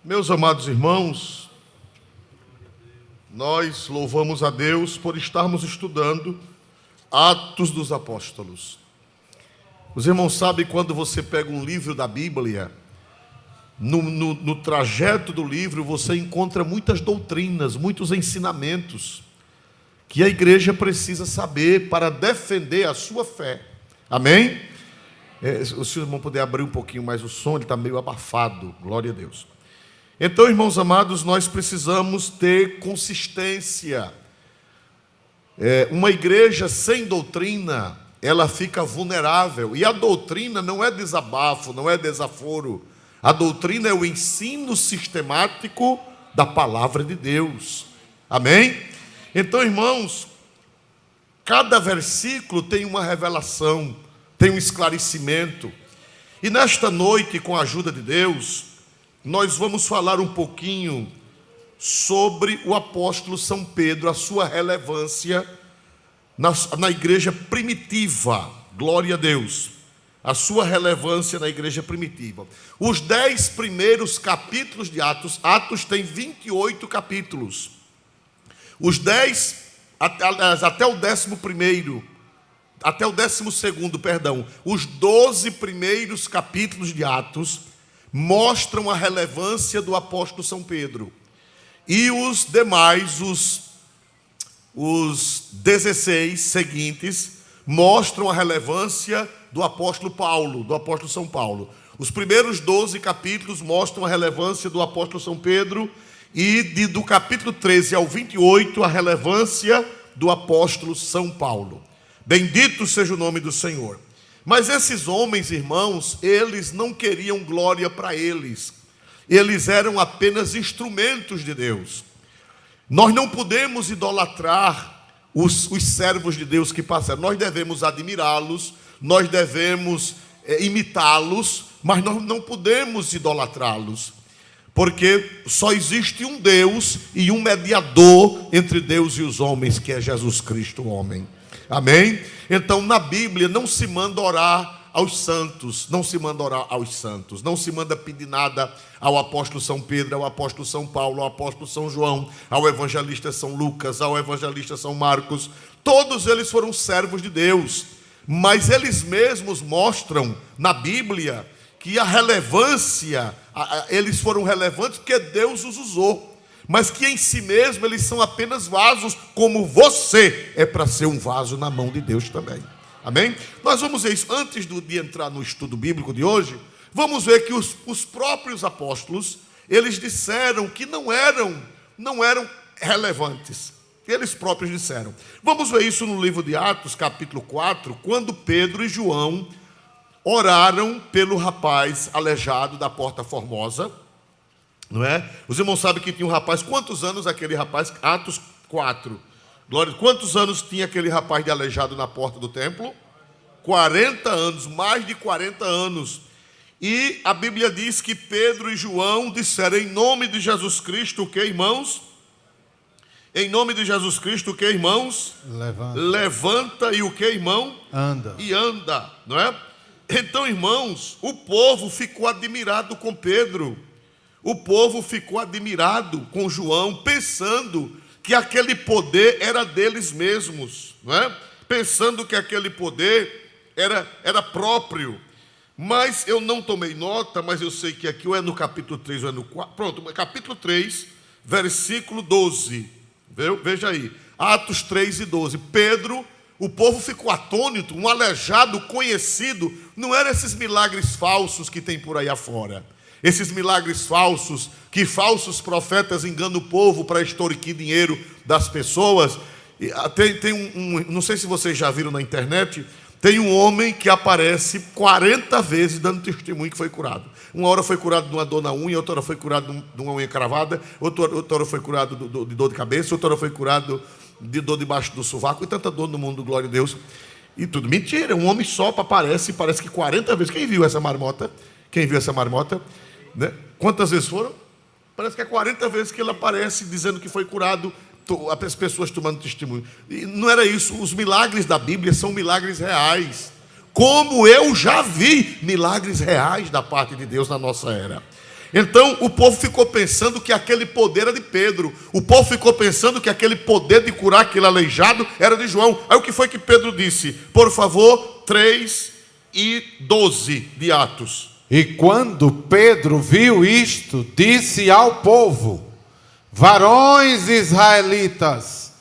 Meus amados irmãos, nós louvamos a Deus por estarmos estudando Atos dos Apóstolos. Os irmãos sabem, quando você pega um livro da Bíblia, no trajeto do livro você encontra muitas doutrinas, muitos ensinamentos que a igreja precisa saber para defender a sua fé. Amém? Se os irmãos puderem abrir um pouquinho mais o som, ele está meio abafado, glória a Deus. Então, irmãos amados, nós precisamos ter consistência. Uma igreja sem doutrina, ela fica vulnerável. E a doutrina não é desabafo, não é desaforo. A doutrina é o ensino sistemático da palavra de Deus. Amém? Então, irmãos, cada versículo tem uma revelação, tem um esclarecimento. E nesta noite, com a ajuda de Deus, nós vamos falar um pouquinho sobre o apóstolo São Pedro, a sua relevância na igreja primitiva. Glória a Deus. A sua relevância na igreja primitiva. Os 10 primeiros capítulos de Atos, Atos tem 28 capítulos. Os 10, até o 11º, até o 12º, perdão, os 12 primeiros capítulos de Atos mostram a relevância do apóstolo São Pedro. E os demais, os 16 seguintes, mostram a relevância do apóstolo Paulo, do apóstolo São Paulo. Os primeiros 12 capítulos mostram a relevância do apóstolo São Pedro e do capítulo 13 ao 28 a relevância do apóstolo São Paulo. Bendito seja o nome do Senhor. Mas esses homens, irmãos, eles não queriam glória para eles. Eles eram apenas instrumentos de Deus. Nós não podemos idolatrar os servos de Deus que passaram. Nós devemos admirá-los, nós devemos imitá-los, mas nós não podemos idolatrá-los. Porque só existe um Deus e um mediador entre Deus e os homens, que é Jesus Cristo, o homem. Amém? Então, na Bíblia não se manda orar aos santos, não se manda orar aos santos, não se manda pedir nada ao apóstolo São Pedro, ao apóstolo São Paulo, ao apóstolo São João, ao evangelista São Lucas, ao evangelista São Marcos. Todos eles foram servos de Deus, mas eles mesmos mostram na Bíblia que a relevância, eles foram relevantes porque Deus os usou, mas que em si mesmo eles são apenas vasos, como você é para ser um vaso na mão de Deus também. Amém? Nós vamos ver isso. Antes de entrar no estudo bíblico de hoje, vamos ver que os próprios apóstolos, eles disseram que não eram relevantes. Eles próprios disseram. Vamos ver isso no livro de Atos, capítulo 4, quando Pedro e João oraram pelo rapaz aleijado da Porta Formosa. Não é? Os irmãos sabem que tinha um rapaz. Quantos anos aquele rapaz? Atos 4. Glória. Quantos anos tinha aquele rapaz de aleijado na porta do templo? 40 anos, mais de 40 anos. E a Bíblia diz que Pedro e João disseram: em nome de Jesus Cristo, o que, irmãos? Em nome de Jesus Cristo, o que, irmãos? Levanta e o que, irmão? Anda. E anda, não é? Então, irmãos, o povo ficou admirado com Pedro. O povo ficou admirado com João, pensando que aquele poder era deles mesmos, não é? Pensando que aquele poder era próprio. Mas eu não tomei nota, mas eu sei que aqui ou é no capítulo 3 ou é no 4. Pronto, capítulo 3, versículo 12. Veja aí, Atos 3 e 12. Pedro, o povo ficou atônito, um aleijado conhecido. Não eram esses milagres falsos que tem por aí afora. Esses milagres falsos, que falsos profetas enganam o povo para extorquir dinheiro das pessoas. Não sei se vocês já viram na internet, tem um homem que aparece 40 vezes dando testemunho que foi curado. Uma hora foi curado de uma dor na unha, outra hora foi curado de uma unha cravada, outra hora foi curado de dor de cabeça, outra hora foi curado de dor debaixo do sovaco, e tanta dor no mundo, glória a Deus. E tudo mentira, um homem só aparece, parece que 40 vezes. Quem viu essa marmota? Quem viu essa marmota? Né? Quantas vezes foram? Parece que é 40 vezes que ele aparece dizendo que foi curado, as pessoas tomando testemunho. E não era isso. Os milagres da Bíblia são milagres reais. Como eu já vi milagres reais da parte de Deus na nossa era. Então o povo ficou pensando que aquele poder era de Pedro. O povo ficou pensando que aquele poder de curar aquele aleijado era de João. Aí o que foi que Pedro disse? Por favor, 3:12 de Atos. E quando Pedro viu isto, disse ao povo: varões israelitas,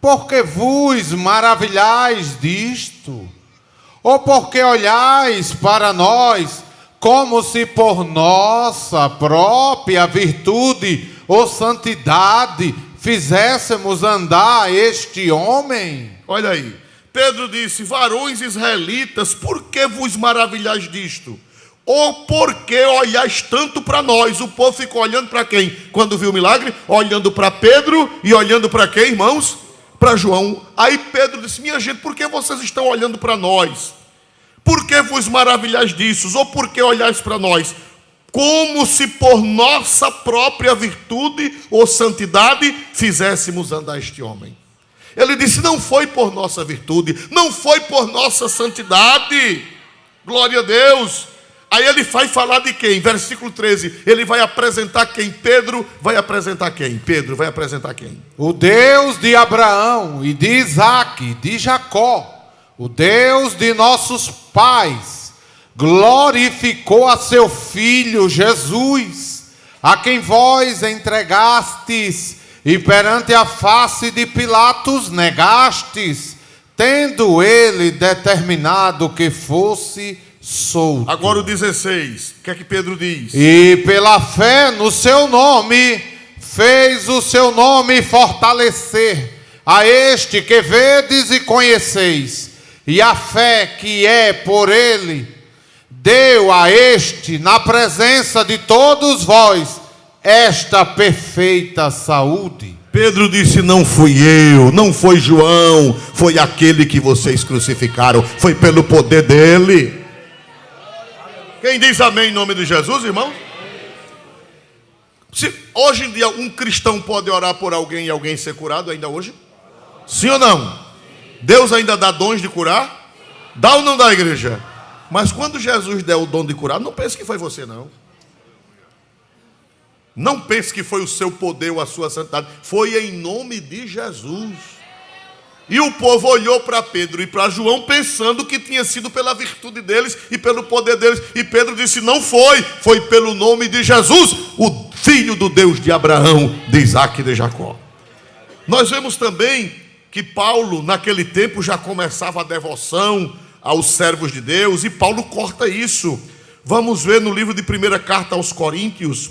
por que vos maravilhais disto? Ou porque olhais para nós como se por nossa própria virtude ou santidade fizéssemos andar este homem? Olha aí, Pedro disse: varões israelitas, por que vos maravilhais disto? Ou por que olhais tanto para nós? O povo ficou olhando para quem? Quando viu o milagre? Olhando para Pedro e olhando para quem, irmãos? Para João. Aí Pedro disse: minha gente, por que vocês estão olhando para nós? Por que vos maravilhais disso? Ou por que olhais para nós? Como se por nossa própria virtude ou santidade fizéssemos andar este homem. Ele disse: não foi por nossa virtude, não foi por nossa santidade. Glória a Deus. Aí ele vai falar de quem? Versículo 13. Ele vai apresentar quem? Pedro vai apresentar quem? Pedro vai apresentar quem? O Deus de Abraão e de Isaque, de Jacó, o Deus de nossos pais, glorificou a seu Filho Jesus, a quem vós entregastes e perante a face de Pilatos negastes, tendo ele determinado que fosse solto. Agora o 16, o que é que Pedro diz? E pela fé no seu nome, fez o seu nome fortalecer a este que vedes e conheceis, e a fé que é por ele, deu a este, na presença de todos vós, esta perfeita saúde. Pedro disse: não fui eu, não foi João, foi aquele que vocês crucificaram, foi pelo poder dele. Quem diz amém em nome de Jesus, irmão? Se hoje em dia um cristão pode orar por alguém e alguém ser curado ainda hoje? Sim ou não? Deus ainda dá dons de curar? Dá ou não dá, igreja? Mas quando Jesus der o dom de curar, não pense que foi você, não. Não pense que foi o seu poder ou a sua santidade. Foi em nome de Jesus. E o povo olhou para Pedro e para João pensando que tinha sido pela virtude deles e pelo poder deles. E Pedro disse: não foi, foi pelo nome de Jesus, o filho do Deus de Abraão, de Isaque e de Jacó. Nós vemos também que Paulo naquele tempo já começava a devoção aos servos de Deus, e Paulo corta isso. Vamos ver no livro de 1ª carta aos Coríntios,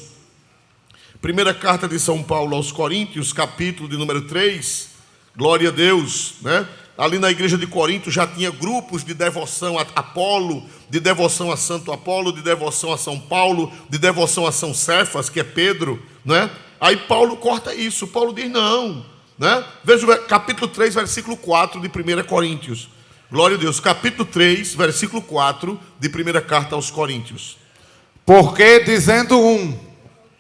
1ª carta de São Paulo aos Coríntios, capítulo de número 3, glória a Deus, né? Ali na igreja de Corinto já tinha grupos de devoção a Apolo, de devoção a Santo Apolo, de devoção a São Paulo, de devoção a São Cefas, que é Pedro, né? Aí Paulo corta isso, Paulo diz não, né? Veja o capítulo 3, versículo 4 de 1 Coríntios. Glória a Deus, capítulo 3, versículo 4 de 1ª carta aos Coríntios. Porque dizendo um,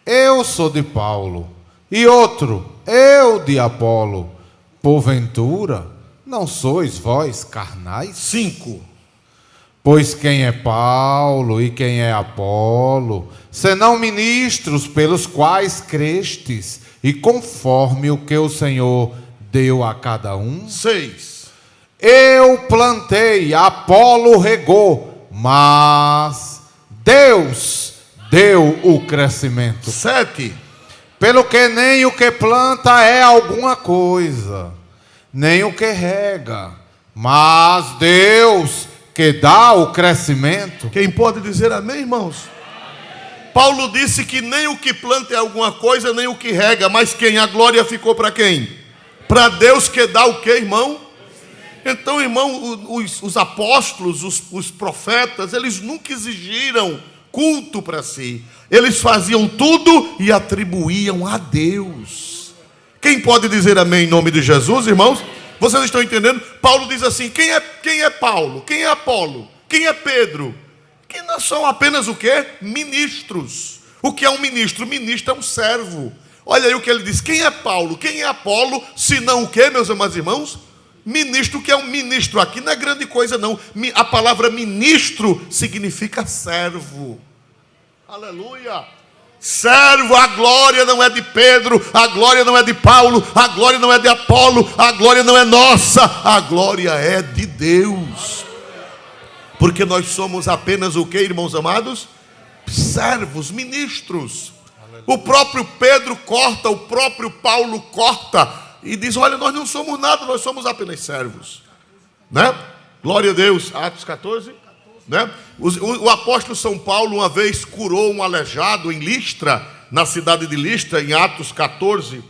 eu sou de Paulo, e outro, eu de Apolo, porventura, não sois vós carnais? 5. Pois quem é Paulo e quem é Apolo, senão ministros pelos quais crestes, e conforme o que o Senhor deu a cada um? 6. Eu plantei, Apolo regou, mas Deus deu o crescimento. 7. Pelo que nem o que planta é alguma coisa, nem o que rega, mas Deus que dá o crescimento. Quem pode dizer amém, irmãos? Paulo disse que nem o que planta é alguma coisa, nem o que rega, mas quem? A glória ficou para quem? Para Deus que dá o que, irmão? Então, irmão, os apóstolos, os profetas, eles nunca exigiram culto para si. Eles faziam tudo e atribuíam a Deus. Quem pode dizer amém em nome de Jesus, irmãos? Vocês estão entendendo? Paulo diz assim: quem é Paulo? Quem é Apolo? Quem é Pedro? Que não são apenas o quê? Ministros. O que é um ministro? Ministro é um servo. Olha aí o que ele diz: quem é Paulo? Quem é Apolo? Se não o quê, meus amados irmãos? Ministro. Que é um ministro aqui não é grande coisa não. A palavra ministro significa servo. Aleluia. Servo, a glória não é de Pedro, a glória não é de Paulo, a glória não é de Apolo, a glória não é nossa, a glória é de Deus. Porque nós somos apenas o que, irmãos amados? Servos, ministros. O próprio Pedro corta, o próprio Paulo corta e diz: olha, nós não somos nada, nós somos apenas servos, né? Glória a Deus. Atos 14, né? O apóstolo São Paulo uma vez curou um aleijado em Listra, na cidade de Listra, em Atos 14,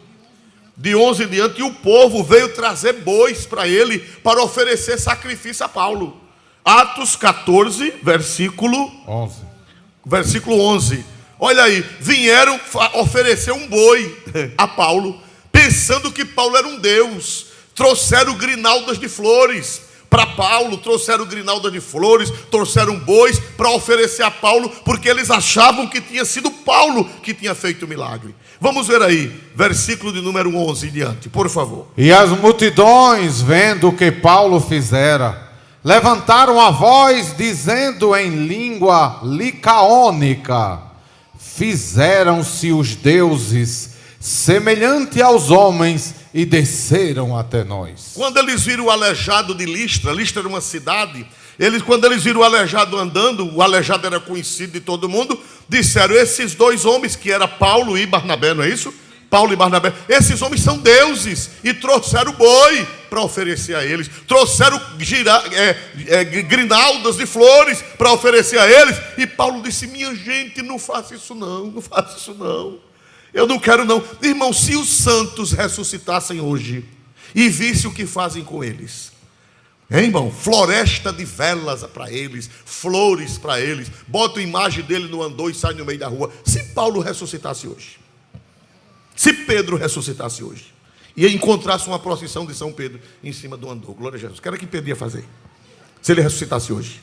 de 11 em diante, e o povo veio trazer bois para ele, para oferecer sacrifício a Paulo. Atos 14, versículo 11. Olha aí, vieram oferecer um boi a Paulo, pensando que Paulo era um deus. Trouxeram grinaldas de flores para Paulo, trouxeram grinaldas de flores, trouxeram bois para oferecer a Paulo, porque eles achavam que tinha sido Paulo que tinha feito o milagre. Vamos ver aí, versículo de número 11 em diante, por favor. E as multidões, vendo o que Paulo fizera, levantaram a voz, dizendo em língua licaônica: fizeram-se os deuses semelhante aos homens e desceram até nós. Quando eles viram o aleijado de Listra, Listra era uma cidade, quando eles viram o aleijado andando, o aleijado era conhecido de todo mundo, disseram: esses dois homens, que era Paulo e Barnabé, não é isso? Paulo e Barnabé, esses homens são deuses, e trouxeram boi para oferecer a eles, trouxeram grinaldas de flores para oferecer a eles, e Paulo disse: minha gente, não faça isso não, não faça isso não, eu não quero não. Irmão, se os santos ressuscitassem hoje e visse o que fazem com eles, hein, irmão? Floresta de velas para eles, flores para eles, bota a imagem dele no andor e sai no meio da rua. Se Paulo ressuscitasse hoje, se Pedro ressuscitasse hoje e encontrasse uma procissão de São Pedro em cima do andor, glória a Jesus, o que era que Pedro ia fazer? Se ele ressuscitasse hoje,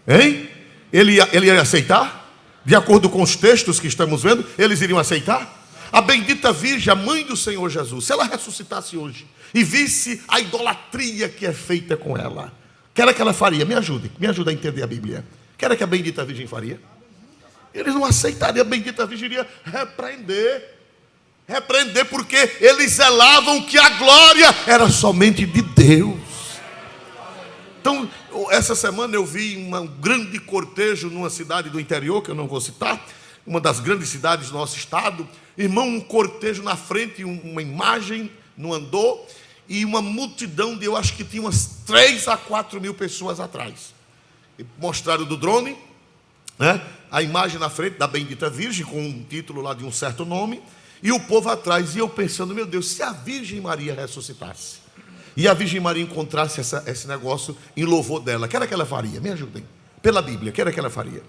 hein? Ele ia aceitar? De acordo com os textos que estamos vendo, eles iriam aceitar? A bendita Virgem, a mãe do Senhor Jesus, se ela ressuscitasse hoje e visse a idolatria que é feita com ela, o que era que ela faria? Me ajude a entender a Bíblia. O que era que a bendita Virgem faria? Eles não aceitariam, a bendita Virgem iria repreender, porque eles zelavam que a glória era somente de Deus. Então, essa semana eu vi um grande cortejo numa cidade do interior, que eu não vou citar, uma das grandes cidades do nosso estado. Irmão, um cortejo na frente, uma imagem no andor, e uma multidão de, eu acho que tinha umas 3 a 4 mil pessoas atrás. E mostraram do drone, né, a imagem na frente da bendita Virgem, com um título lá de um certo nome, e o povo atrás, e eu pensando: meu Deus, se a Virgem Maria ressuscitasse, e a Virgem Maria encontrasse esse negócio em louvor dela, o que era que ela faria? Me ajudem, pela Bíblia, o que era que ela faria?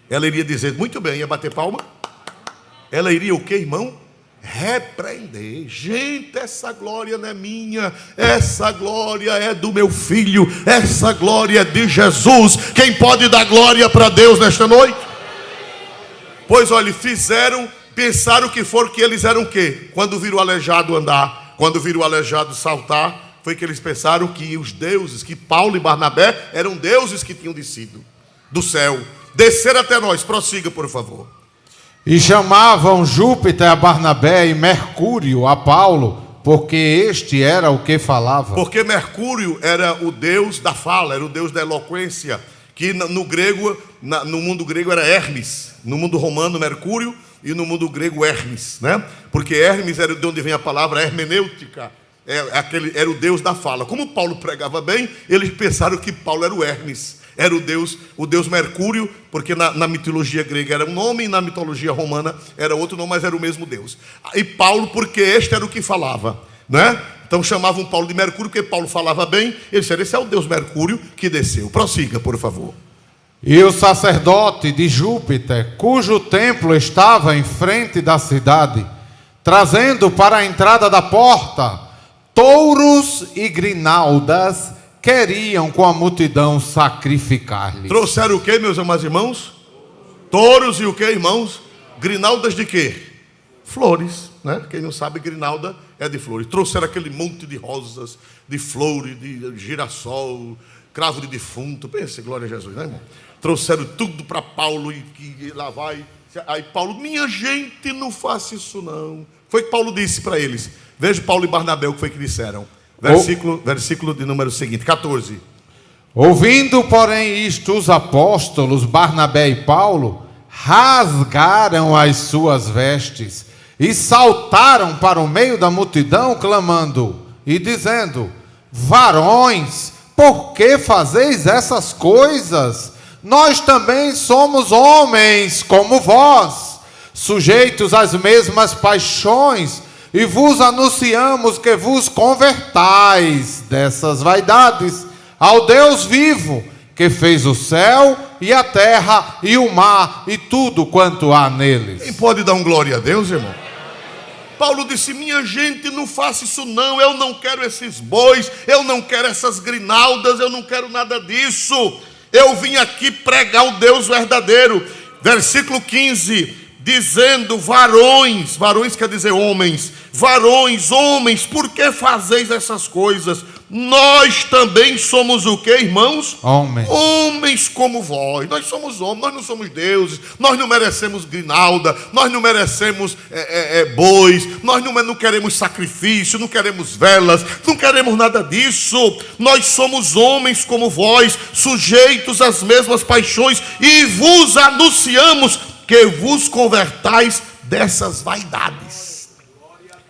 Ela iria dizer: muito bem, ia bater palma. Ela iria o que, irmão? Repreender. Gente, essa glória não é minha, essa glória é do meu filho, essa glória é de Jesus. Quem pode dar glória para Deus nesta noite? Pois olha, pensaram que eles eram o quê? Quando viram o aleijado andar, quando viram o aleijado saltar, foi que eles pensaram que os deuses, que Paulo e Barnabé eram deuses que tinham descido do céu, descer até nós. Prossiga, por favor. E chamavam Júpiter a Barnabé e Mercúrio a Paulo, porque este era o que falava. Porque Mercúrio era o deus da fala, era o deus da eloquência, que no grego, no mundo grego era Hermes, no mundo romano Mercúrio, e no mundo grego Hermes, né? Porque Hermes era de onde vem a palavra hermenêutica, era o deus da fala. Como Paulo pregava bem, eles pensaram que Paulo era o Hermes, era o deus Mercúrio, porque na mitologia grega era um nome, e na mitologia romana era outro nome, mas era o mesmo Deus. E Paulo, porque este era o que falava, né? Então chamavam Paulo de Mercúrio, porque Paulo falava bem. Eles disseram: esse é o deus Mercúrio que desceu. Prossiga, por favor. E o sacerdote de Júpiter, cujo templo estava em frente da cidade, trazendo para a entrada da porta touros e grinaldas, queriam com a multidão sacrificar-lhe. Trouxeram o que, meus amados irmãos? Touros e o que, irmãos? Grinaldas de quê? Flores, né? Quem não sabe, grinalda é de flores. Trouxeram aquele monte de rosas, de flores, de girassol, cravo de defunto. Pense, glória a Jesus, né, irmão? Trouxeram tudo para Paulo e lá vai Aí Paulo, minha gente, não faça isso não. Foi o que Paulo disse para eles. Veja Paulo e Barnabé o que foi que disseram. Versículo de número seguinte, 14. Ouvindo, porém, isto, os apóstolos Barnabé e Paulo rasgaram as suas vestes e saltaram para o meio da multidão, clamando e dizendo: varões, por que fazeis essas coisas? Nós também somos homens como vós, sujeitos às mesmas paixões, e vos anunciamos que vos convertais dessas vaidades ao Deus vivo, que fez o céu e a terra e o mar e tudo quanto há neles. Quem pode dar um glória a Deus, irmão? Paulo disse, minha gente, não faça isso não, eu não quero esses bois, eu não quero essas grinaldas, eu não quero nada disso. Eu vim aqui pregar o Deus verdadeiro. Versículo 15, dizendo, varões quer dizer homens, varões, homens, por que fazeis essas coisas? Nós também somos o que, irmãos? Homens. Homens como vós. Nós somos homens, nós não somos deuses, nós não merecemos grinalda, nós não merecemos bois, nós não queremos sacrifício, não queremos velas, não queremos nada disso. Nós somos homens como vós, sujeitos às mesmas paixões, e vos anunciamos que vos convertais dessas vaidades.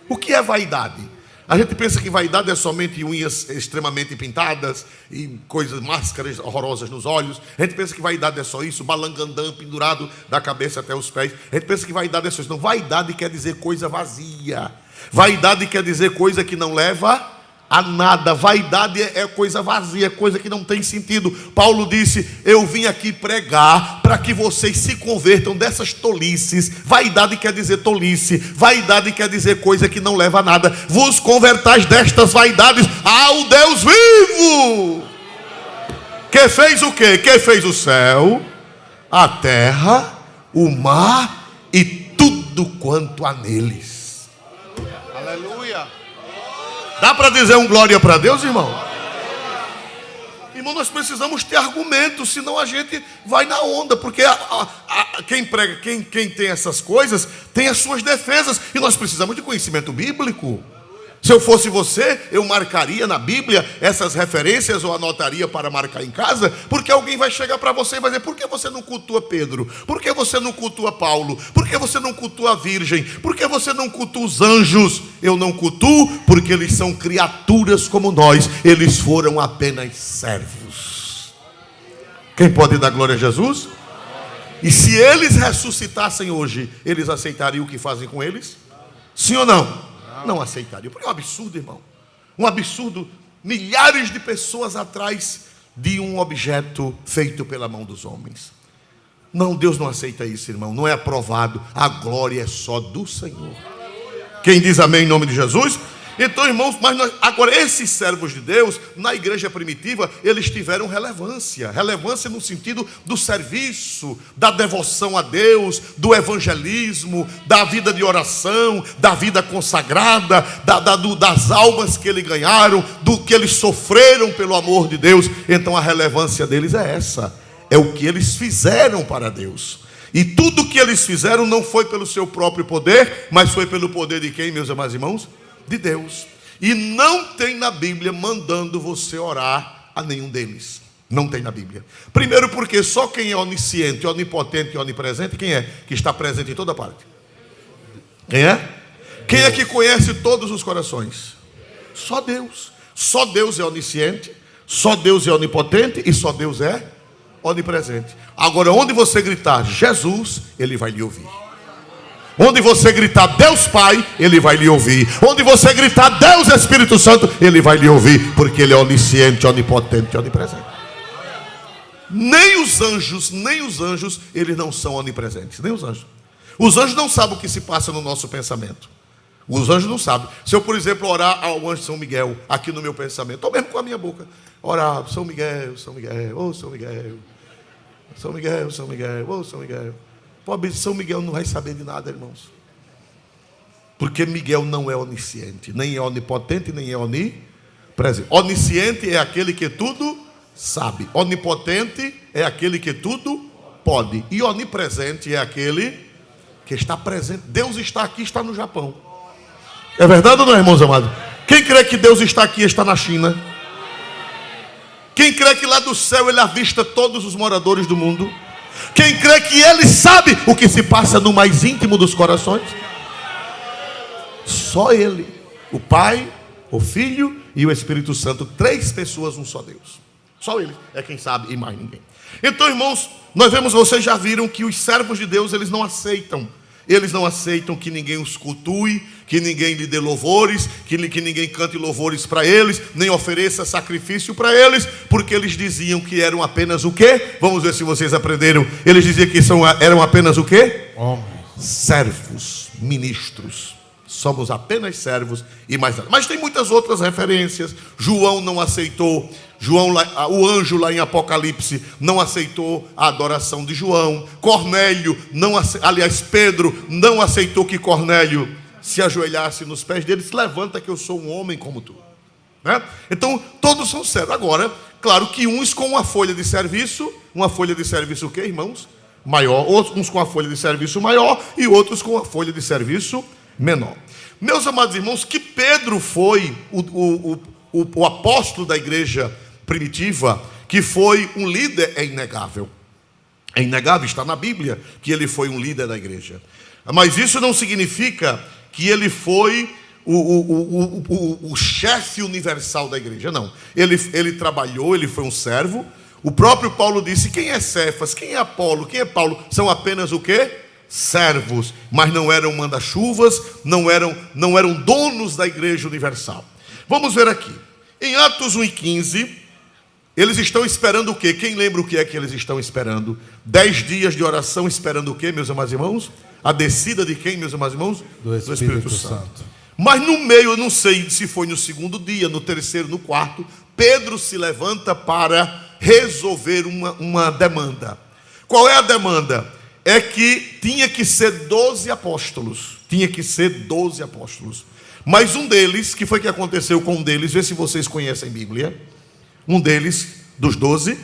O que é vaidade? A gente pensa que vaidade é somente unhas extremamente pintadas e coisas, máscaras horrorosas nos olhos. A gente pensa que vaidade é só isso, balangandã pendurado da cabeça até os pés. A gente pensa que vaidade é só isso. Não, vaidade quer dizer coisa vazia. Vaidade quer dizer coisa que não leva a nada. Vaidade é coisa vazia, coisa que não tem sentido. Paulo disse, eu vim aqui pregar para que vocês se convertam dessas tolices. Vaidade quer dizer tolice, vaidade quer dizer coisa que não leva a nada. Vos convertais destas vaidades ao Deus vivo, que fez o quê? Que fez o céu, a terra, o mar e tudo quanto há neles. Aleluia. Dá para dizer um glória para Deus, irmão? Irmão, nós precisamos ter argumentos, senão a gente vai na onda, porque quem prega, quem tem essas coisas, tem as suas defesas, e nós precisamos de conhecimento bíblico. Se eu fosse você, eu marcaria na Bíblia essas referências, ou anotaria para marcar em casa, porque alguém vai chegar para você e vai dizer, por que você não cultua Pedro? Por que você não cultua Paulo? Por que você não cultua a Virgem? Por que você não cultua os anjos? Eu não cultuo porque eles são criaturas como nós, eles foram apenas servos. Quem pode dar glória a Jesus? E se eles ressuscitassem hoje, eles aceitariam o que fazem com eles? Sim ou não? Não aceitaria, porque é um absurdo, irmão. Um absurdo, milhares de pessoas atrás de um objeto feito pela mão dos homens. Não, Deus não aceita isso, irmão. Não é aprovado. A glória é só do Senhor. Quem diz amém em nome de Jesus? Então, irmãos, agora esses servos de Deus, na igreja primitiva, eles tiveram relevância. Relevância no sentido do serviço, da devoção a Deus, do evangelismo, da vida de oração, da vida consagrada, das almas que eles ganharam, do que eles sofreram pelo amor de Deus. Então a relevância deles é essa. É o que eles fizeram para Deus. E tudo o que eles fizeram não foi pelo seu próprio poder, mas foi pelo poder de quem, meus amados irmãos? De Deus. E não tem na Bíblia mandando você orar a nenhum deles. Não tem na Bíblia. Primeiro porque só quem é onisciente, onipotente e onipresente, quem é? Que está presente em toda parte. Quem é? Quem é que conhece todos os corações? Só Deus. Só Deus é onisciente, só Deus é onipotente e só Deus é onipresente. Agora, onde você gritar Jesus, Ele vai lhe ouvir. Onde você gritar Deus Pai, Ele vai lhe ouvir. Onde você gritar Deus Espírito Santo, Ele vai lhe ouvir, porque Ele é onisciente, onipotente e onipresente. Nem os anjos, eles não são onipresentes. Nem os anjos. Os anjos não sabem o que se passa no nosso pensamento. Os anjos não sabem. Se eu, por exemplo, orar ao anjo São Miguel, aqui no meu pensamento, ou mesmo com a minha boca, orar, São Miguel, São Miguel, ô São Miguel, São Miguel, São Miguel, ô São Miguel. Pobre São Miguel não vai saber de nada, irmãos. Porque Miguel não é onisciente, nem é onipotente, nem é onipresente. Onisciente é aquele que tudo sabe. Onipotente é aquele que tudo pode. E onipresente é aquele que está presente. Deus está aqui, está no Japão. É verdade ou não, irmãos amados? Quem crê que Deus está aqui, está na China? Quem crê que lá do céu Ele avista todos os moradores do mundo? Quem crê que Ele sabe o que se passa no mais íntimo dos corações? Só Ele, o Pai, o Filho e o Espírito Santo. 3 pessoas, um só Deus. Só Ele é quem sabe e mais ninguém. Então, irmãos, nós vemos, vocês já viram que os servos de Deus, eles não aceitam que ninguém os cultue, que ninguém lhe dê louvores, que ninguém cante louvores para eles, nem ofereça sacrifício para eles, porque eles diziam que eram apenas o quê? Vamos ver se vocês aprenderam. Eles diziam que eram apenas o quê? Homens. Servos, ministros. Somos apenas servos e mais nada. Mas tem muitas outras referências. João não aceitou. O anjo lá em Apocalipse não aceitou a adoração de João. Cornélio, Pedro não aceitou que Cornélio se ajoelhasse nos pés dele. Se levanta que eu sou um homem como tu, né? Então todos são servos. Agora, claro que uns com uma folha de serviço o quê, irmãos? Maior. Uns com a folha de serviço maior e outros com a folha de serviço menor. Meus amados irmãos, que Pedro foi o apóstolo da igreja primitiva, que foi um líder, é inegável. É inegável, está na Bíblia que ele foi um líder da igreja. Mas isso não significa que ele foi o chefe universal da igreja, não. Ele trabalhou, ele foi um servo. O próprio Paulo disse: quem é Cefas, quem é Apolo, quem é Paulo? São apenas o quê? Servos, mas não eram manda-chuvas, não eram donos da igreja universal. Vamos ver aqui, em Atos 1:15, eles estão esperando o quê? Quem lembra o que é que eles estão esperando? 10 dias de oração, esperando o quê, meus amados irmãos? A descida de quem, meus amados irmãos? Do Espírito Santo. Mas no meio, eu não sei se foi no segundo dia, no terceiro, no quarto, Pedro se levanta para resolver uma demanda. Qual é a demanda? É que tinha que ser 12 apóstolos. Tinha que ser 12 apóstolos. Mas um deles, que foi que aconteceu com um deles? Vê se vocês conhecem a Bíblia. Um deles, dos 12,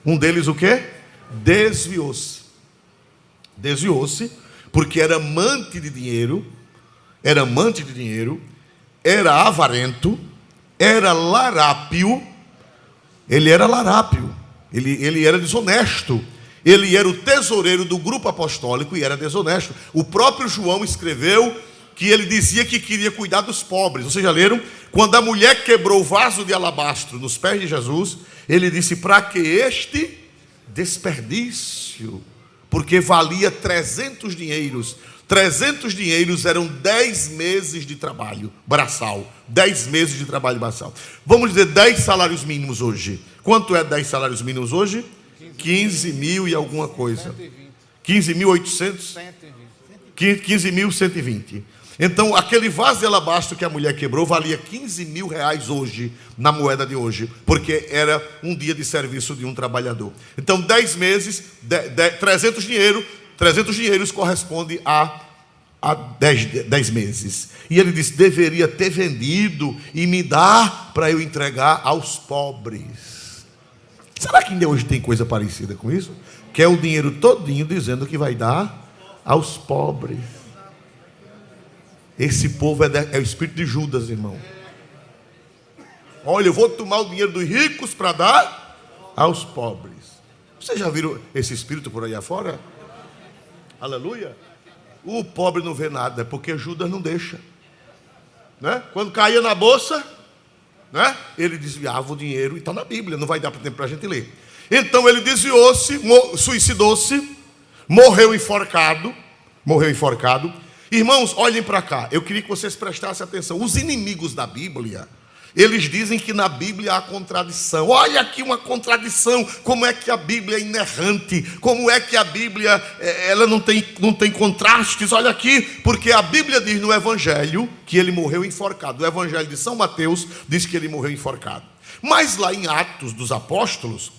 um deles o quê? Desviou-se. Desviou-se, porque era amante de dinheiro, era avarento, era larápio. Ele era larápio, ele era desonesto. Ele era o tesoureiro do grupo apostólico e era desonesto. O próprio João escreveu que ele dizia que queria cuidar dos pobres. Vocês já leram? Quando a mulher quebrou o vaso de alabastro nos pés de Jesus, ele disse: para que este desperdício? Porque valia 300 dinheiros. 300 dinheiros eram 10 meses de trabalho braçal. 10 meses de trabalho braçal. Vamos dizer 10 salários mínimos hoje. Quanto é 10 salários mínimos hoje? 15 mil e alguma coisa. 15.800? 15.120. Então, aquele vaso de alabastro que a mulher quebrou valia 15 mil reais hoje, na moeda de hoje, porque era um dia de serviço de um trabalhador. Então, 10 meses, 300 dinheiros corresponde a 10 meses. E ele disse: deveria ter vendido e me dar para eu entregar aos pobres. Será que ainda hoje tem coisa parecida com isso? Quer o dinheiro todinho dizendo que vai dar aos pobres. Esse povo é o espírito de Judas, irmão. Olha, eu vou tomar o dinheiro dos ricos para dar aos pobres. Vocês já viram esse espírito por aí afora? Aleluia. O pobre não vê nada, porque Judas não deixa, né? Quando caía na bolsa, né, ele desviava o dinheiro. E está na Bíblia, não vai dar tempo para a gente ler. Então ele desviou-se, suicidou-se, morreu enforcado. Irmãos, olhem para cá, eu queria que vocês prestassem atenção. Os inimigos da Bíblia, eles dizem que na Bíblia há contradição. Olha aqui uma contradição. Como é que a Bíblia é inerrante? Como é que a Bíblia ela não tem contrastes? Olha aqui, porque a Bíblia diz no Evangelho que ele morreu enforcado. O Evangelho de São Mateus diz que ele morreu enforcado. Mas lá em Atos dos Apóstolos,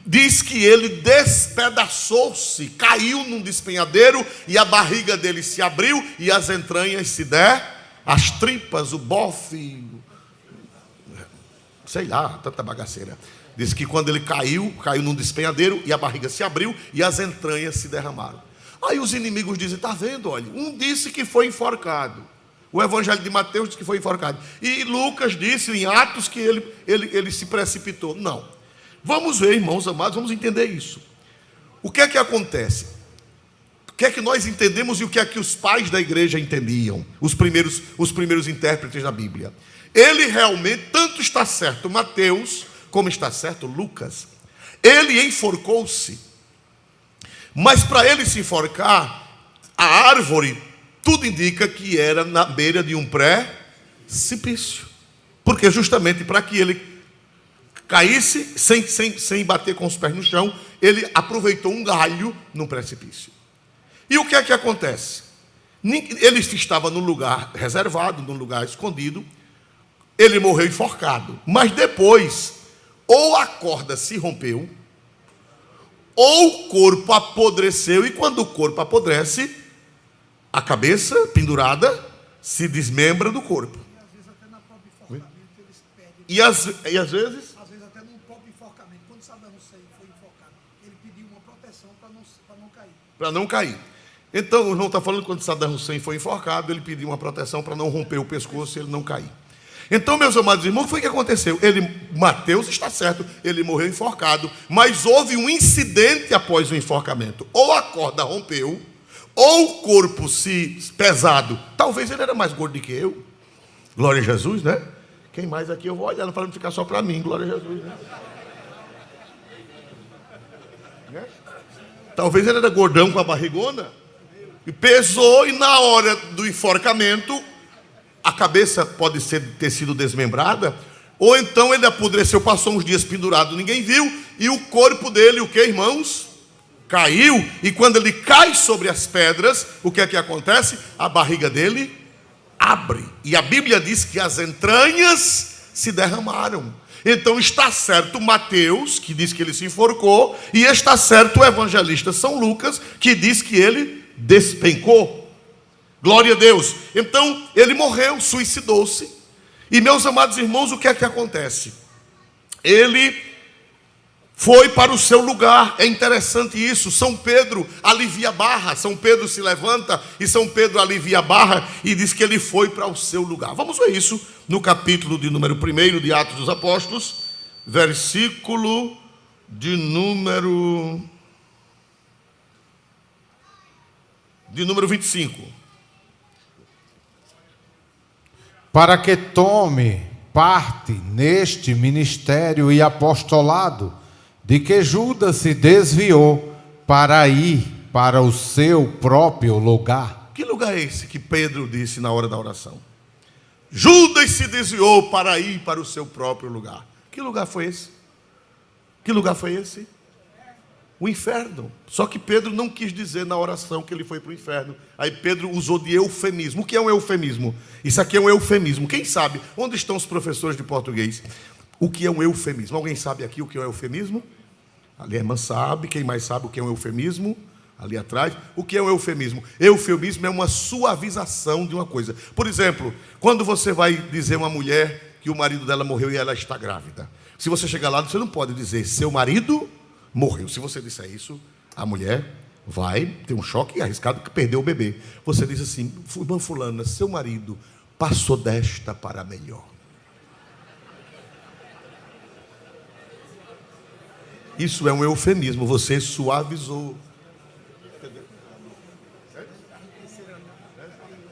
diz que ele despedaçou-se, caiu num despenhadeiro e a barriga dele se abriu e as entranhas as tripas, o bofe, sei lá, tanta bagaceira. Diz que quando ele caiu num despenhadeiro e a barriga se abriu e as entranhas se derramaram. Aí os inimigos dizem, está vendo, olha, um disse que foi enforcado. O evangelho de Mateus disse que foi enforcado. E Lucas disse em Atos que ele se precipitou. Não. Vamos ver, irmãos amados, vamos entender isso. O que é que acontece? O que é que nós entendemos e o que é que os pais da igreja entendiam? Os primeiros intérpretes da Bíblia. Ele realmente, tanto está certo Mateus, como está certo Lucas. Ele enforcou-se. Mas para ele se enforcar, a árvore, tudo indica que era na beira de um precipício. Porque justamente para que ele caísse, sem bater com os pés no chão, ele aproveitou um galho no precipício. E o que é que acontece? Ele estava num lugar reservado, num lugar escondido, ele morreu enforcado. Mas depois, ou a corda se rompeu, ou o corpo apodreceu, e quando o corpo apodrece, a cabeça pendurada se desmembra do corpo. E às vezes? Às vezes até num próprio enforcamento. Quando Saddam Hussein foi enforcado, ele pediu uma proteção para não cair. Para não cair. Então, o irmão está falando que quando Saddam Hussein foi enforcado, ele pediu uma proteção para não romper o pescoço e ele não cair. Então, meus amados irmãos, foi o que aconteceu. Mateus está certo, ele morreu enforcado, mas houve um incidente após o enforcamento. Ou a corda rompeu, ou o corpo pesado. Talvez ele era mais gordo do que eu. Glória a Jesus, né? Quem mais aqui eu vou olhar para não ficar só para mim. Glória a Jesus, né? Talvez ele era gordão com a barrigona. E pesou, e na hora do enforcamento, a cabeça pode ter sido desmembrada, ou então ele apodreceu, passou uns dias pendurado, ninguém viu, e o corpo dele, o que, irmãos? Caiu, e quando ele cai sobre as pedras, o que é que acontece? A barriga dele abre, e a Bíblia diz que as entranhas se derramaram. Então está certo Mateus, que diz que ele se enforcou, e está certo o evangelista São Lucas, que diz que ele despencou. Glória a Deus. Então ele morreu, suicidou-se. E meus amados irmãos, o que é que acontece? Ele foi para o seu lugar. É interessante isso. São Pedro alivia a barra. São Pedro se levanta e São Pedro alivia a barra e diz que ele foi para o seu lugar. Vamos ver isso no capítulo de número 1 de Atos dos Apóstolos, versículo de número 25. Para que tome parte neste ministério e apostolado, de que Judas se desviou para ir para o seu próprio lugar. Que lugar é esse que Pedro disse na hora da oração? Judas se desviou para ir para o seu próprio lugar. Que lugar foi esse? Que lugar foi esse? O inferno. Só que Pedro não quis dizer na oração que ele foi para o inferno. Aí Pedro usou de eufemismo. O que é um eufemismo? Isso aqui é um eufemismo. Quem sabe? Onde estão os professores de português? O que é um eufemismo? Alguém sabe aqui o que é um eufemismo? Ali a irmã sabe. Quem mais sabe o que é um eufemismo? Ali atrás. O que é um eufemismo? Eufemismo é uma suavização de uma coisa. Por exemplo, quando você vai dizer a uma mulher que o marido dela morreu e ela está grávida. Se você chegar lá, você não pode dizer seu marido morreu. Se você disser isso, a mulher vai ter um choque arriscado que perdeu o bebê. Você diz assim, irmã fulana, seu marido passou desta para melhor. Isso é um eufemismo, você suavizou.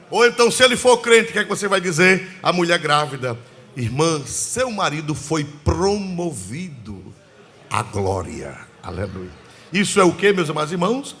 Ou então, se ele for crente, o que é que você vai dizer? A mulher grávida, irmã, seu marido foi promovido à glória. Aleluia. Isso é o que, meus amados irmãos?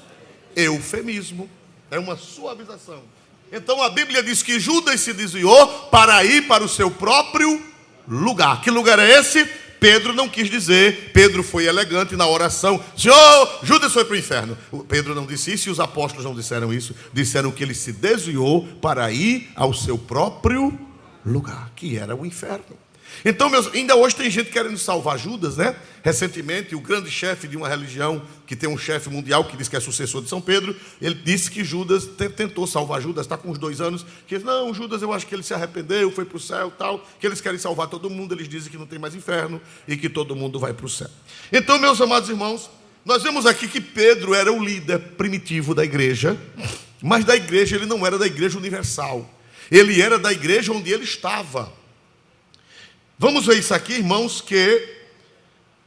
Eufemismo. É uma suavização. Então a Bíblia diz que Judas se desviou para ir para o seu próprio lugar. Que lugar é esse? Pedro não quis dizer. Pedro foi elegante na oração. Senhor, Judas foi para o inferno. Pedro não disse isso e os apóstolos não disseram isso. Disseram que ele se desviou para ir ao seu próprio lugar, que era o inferno. Então, ainda hoje tem gente querendo salvar Judas, né? Recentemente, o grande chefe de uma religião, que tem um chefe mundial, que diz que é sucessor de São Pedro, ele disse que Judas tentou salvar Judas, está com uns 2 anos, que não, Judas, eu acho que ele se arrependeu, foi para o céu, tal, que eles querem salvar todo mundo, eles dizem que não tem mais inferno e que todo mundo vai para o céu. Então, meus amados irmãos, Nós vemos aqui que Pedro era o líder primitivo da igreja, mas da igreja ele não era da igreja universal. Ele era da igreja onde ele estava. Vamos ver isso aqui, irmãos,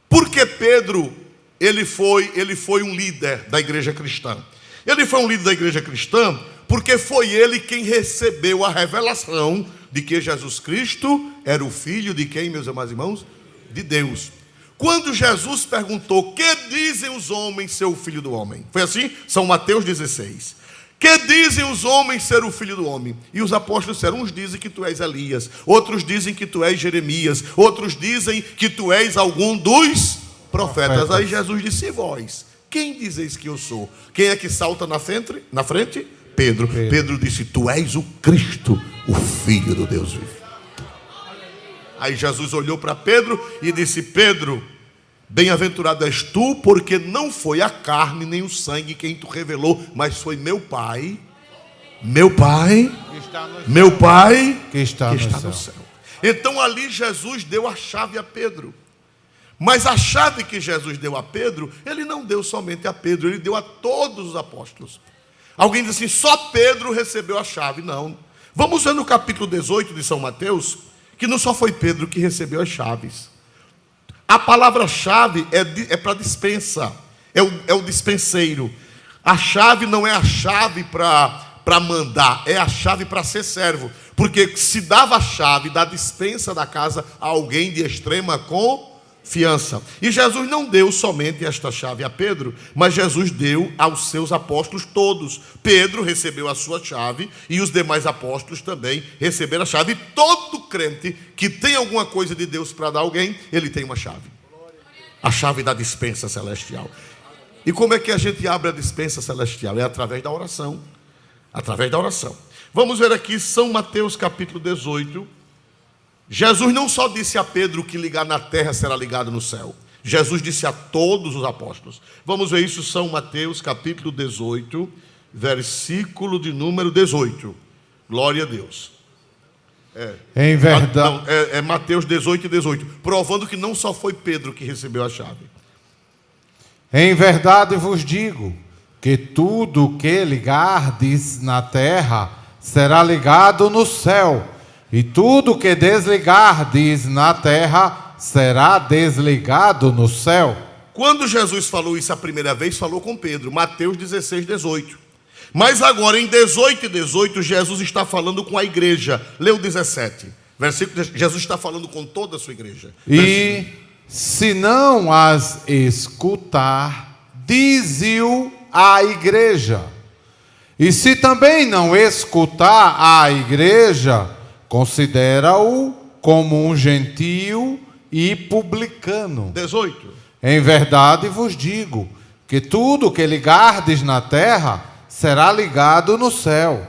porque Pedro ele foi um líder da igreja cristã. Ele foi um líder da igreja cristã porque foi ele quem recebeu a revelação de que Jesus Cristo era o filho de quem, meus amados irmãos? De Deus. Quando Jesus perguntou: que dizem os homens ser o filho do homem? Foi assim? São Mateus 16. Que dizem os homens ser o filho do homem? E os apóstolos disseram: uns dizem que tu és Elias, outros dizem que tu és Jeremias, outros dizem que tu és algum dos profetas. Aí Jesus disse: e vós, quem dizeis que eu sou? Quem é que salta na frente? Pedro. Pedro disse: tu és o Cristo, o Filho do Deus vivo. Aí Jesus olhou para Pedro e disse: Pedro, bem-aventurado és tu, porque não foi a carne nem o sangue quem tu revelou, mas foi meu Pai que está no céu. Então ali Jesus deu a chave a Pedro. Mas a chave que Jesus deu a Pedro, ele não deu somente a Pedro, ele deu a todos os apóstolos. Alguém diz assim: só Pedro recebeu a chave. Não. Vamos ver no capítulo 18 de São Mateus, que não só foi Pedro que recebeu as chaves. A palavra-chave é para dispensa, é o dispenseiro. A chave não é a chave para mandar, é a chave para ser servo. Porque se dava a chave da dispensa da casa a alguém de extrema confiança. E Jesus não deu somente esta chave a Pedro, mas Jesus deu aos seus apóstolos todos. Pedro recebeu a sua chave e os demais apóstolos também receberam a chave. E todo crente que tem alguma coisa de Deus para dar a alguém, ele tem uma chave. A chave da dispensa celestial. E como é que a gente abre a dispensa celestial? É através da oração. Através da oração. Vamos ver aqui São Mateus capítulo 18. Jesus não só disse a Pedro que ligar na terra será ligado no céu. Jesus disse a todos os apóstolos. Vamos ver isso, São Mateus capítulo 18, versículo de número 18. Glória a Deus. Em verdade. É Mateus 18 e 18. Provando que não só foi Pedro que recebeu a chave. Em verdade vos digo que tudo que ligardes na terra será ligado no céu. E tudo que desligardes na terra será desligado no céu. Quando Jesus falou isso a primeira vez, falou com Pedro, Mateus 16, 18. Mas agora em 18 e 18, Jesus está falando com a igreja. Leu 17. Versículo, Jesus está falando com toda a sua igreja. E se não as escutar, diz-o à igreja. E se também não escutar a igreja, considera-o como um gentio e publicano. 18. Em verdade vos digo que tudo que ligardes na terra será ligado no céu.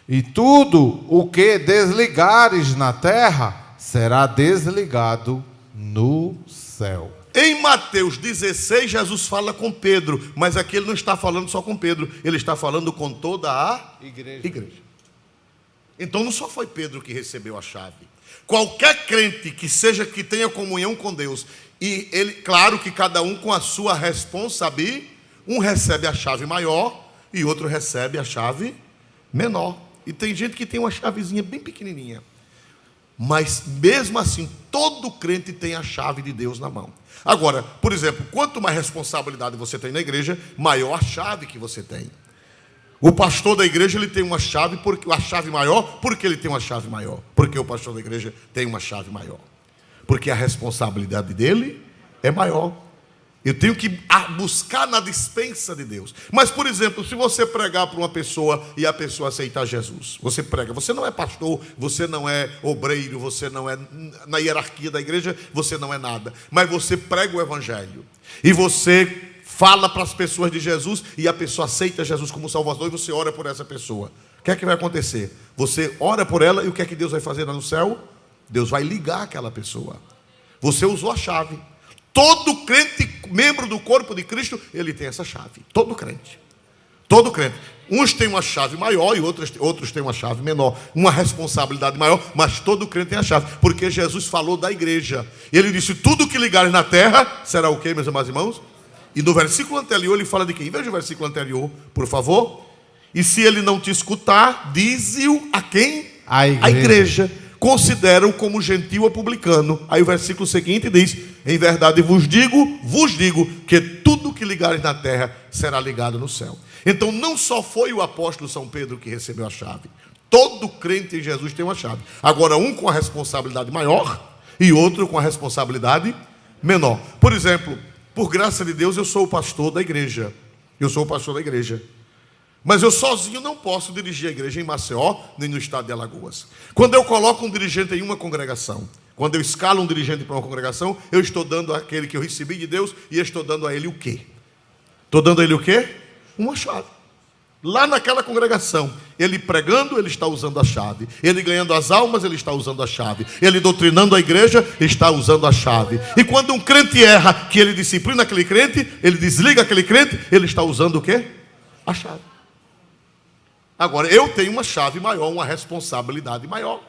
E tudo o que desligares na terra será desligado no céu. Em Mateus 16, Jesus fala com Pedro, mas aqui ele não está falando só com Pedro, ele está falando com toda a igreja. Então não só foi Pedro que recebeu a chave. Qualquer crente que tenha comunhão com Deus, e ele, claro que cada um com a sua responsabilidade, um recebe a chave maior e outro recebe a chave menor. E tem gente que tem uma chavezinha bem pequenininha. Mas mesmo assim, todo crente tem a chave de Deus na mão. Agora, por exemplo, quanto mais responsabilidade você tem na igreja, maior a chave que você tem. O pastor da igreja ele tem uma chave, a chave maior, porque ele tem uma chave maior. Porque o pastor da igreja tem uma chave maior. Porque a responsabilidade dele é maior. Eu tenho que buscar na dispensa de Deus. Mas, por exemplo, se você pregar para uma pessoa e a pessoa aceitar Jesus, você prega, você não é pastor, você não é obreiro, você não é na hierarquia da igreja, você não é nada. Mas você prega o evangelho. E você fala para as pessoas de Jesus e a pessoa aceita Jesus como Salvador e você ora por essa pessoa. O que é que vai acontecer? Você ora por ela e o que é que Deus vai fazer lá no céu? Deus vai ligar aquela pessoa. Você usou a chave. Todo crente, membro do corpo de Cristo, ele tem essa chave. Todo crente. Todo crente. Uns têm uma chave maior e outros têm uma chave menor. Uma responsabilidade maior, mas todo crente tem a chave. Porque Jesus falou da igreja. Ele disse, tudo que ligares na terra, será o quê, meus amados irmãos? E no versículo anterior ele fala de quem? Veja o versículo anterior, por favor. E se ele não te escutar, dize-o a quem? A igreja. A igreja. Considera-o como gentil ou publicano. Aí o versículo seguinte diz: em verdade vos digo, que tudo que ligares na terra será ligado no céu. Então não só foi o apóstolo São Pedro que recebeu a chave. Todo crente em Jesus tem uma chave. Agora, um com a responsabilidade maior e outro com a responsabilidade menor. Por exemplo, por graça de Deus, eu sou o pastor da igreja. Eu sou o pastor da igreja. Mas eu sozinho não posso dirigir a igreja em Maceió, nem no estado de Alagoas. Quando eu coloco um dirigente em uma congregação, quando eu escalo um dirigente para uma congregação, eu estou dando àquele que eu recebi de Deus, e estou dando a ele o quê? Estou dando a ele o quê? Uma chave. Lá naquela congregação, ele pregando, ele está usando a chave. Ele ganhando as almas, ele está usando a chave. Ele doutrinando a igreja, está usando a chave. E quando um crente erra, que ele disciplina aquele crente, ele desliga aquele crente, ele está usando o quê? A chave. Agora, eu tenho uma chave maior, uma responsabilidade maior.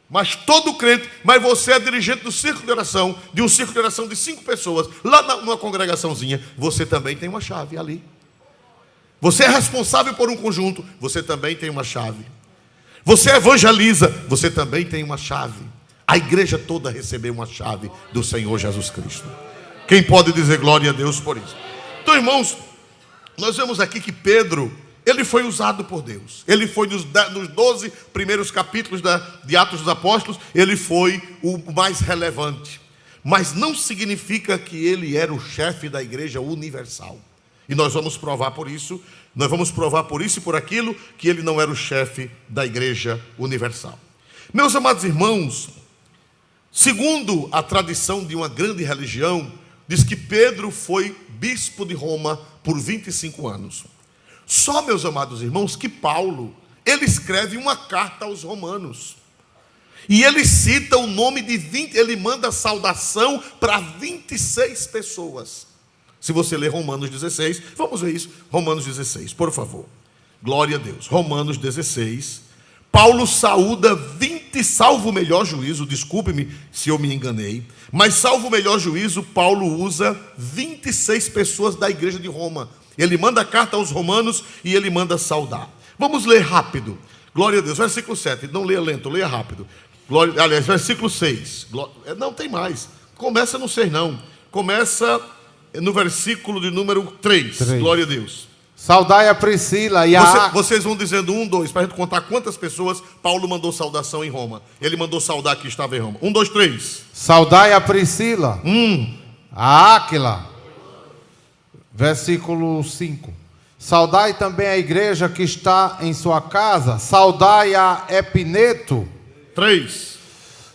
Mas todo crente, mas você é dirigente do círculo de oração, de um círculo de oração de 5 pessoas, lá numa congregaçãozinha, você também tem uma chave ali. Você é responsável por um conjunto, você também tem uma chave. Você evangeliza, você também tem uma chave. A igreja toda recebeu uma chave do Senhor Jesus Cristo. Quem pode dizer glória a Deus por isso? Então, irmãos, nós vemos aqui que Pedro, ele foi usado por Deus. Ele foi nos 12 primeiros capítulos de Atos dos Apóstolos, ele foi o mais relevante. Mas não significa que ele era o chefe da igreja universal. E nós vamos provar por isso, e por aquilo, que ele não era o chefe da igreja universal. Meus amados irmãos, segundo a tradição de uma grande religião, diz que Pedro foi bispo de Roma por 25 anos. Só, meus amados irmãos, que Paulo, ele escreve uma carta aos romanos. E ele cita o nome de 20, ele manda saudação para 26 pessoas. Se você ler Romanos 16, vamos ver isso. Romanos 16, por favor. Glória a Deus. Romanos 16. Paulo saúda 20, salvo o melhor juízo, desculpe-me se eu me enganei, mas salvo o melhor juízo, Paulo usa 26 pessoas da igreja de Roma. Ele manda carta aos romanos e ele manda saudar. Vamos ler rápido. Glória a Deus. Versículo 7. Não leia lento, leia rápido. Aliás, versículo 6. Não tem mais. Começa no 6 não. Começa no versículo de número 3. Glória a Deus. Saudai a Priscila e a... Vocês vão dizendo 1, 2, para a gente contar quantas pessoas Paulo mandou saudação em Roma. Ele mandou saudar que estava em Roma. 1, 2, 3. Saudai a Priscila. A Áquila. Versículo 5. Saudai também a igreja que está em sua casa. Saudai a Epineto. 3.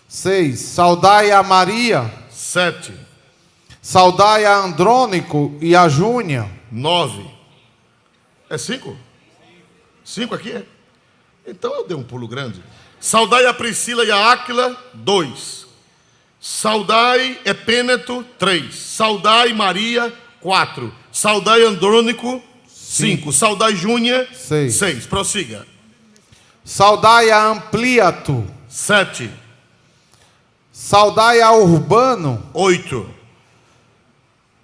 6. Saudai a Maria. 7. Saudai a Andrônico e a Júnia. 9. É 5? 5 aqui é? Então eu dei um pulo grande. Saudai a Priscila e a Áquila. 2. Saudai Epêneto. 3. Saudai Maria. 4. Saudai Andrônico. 5. Saudai Júnia. 6. Prossiga. Saudai a Ampliato. 7. Saudai a Urbano. 8.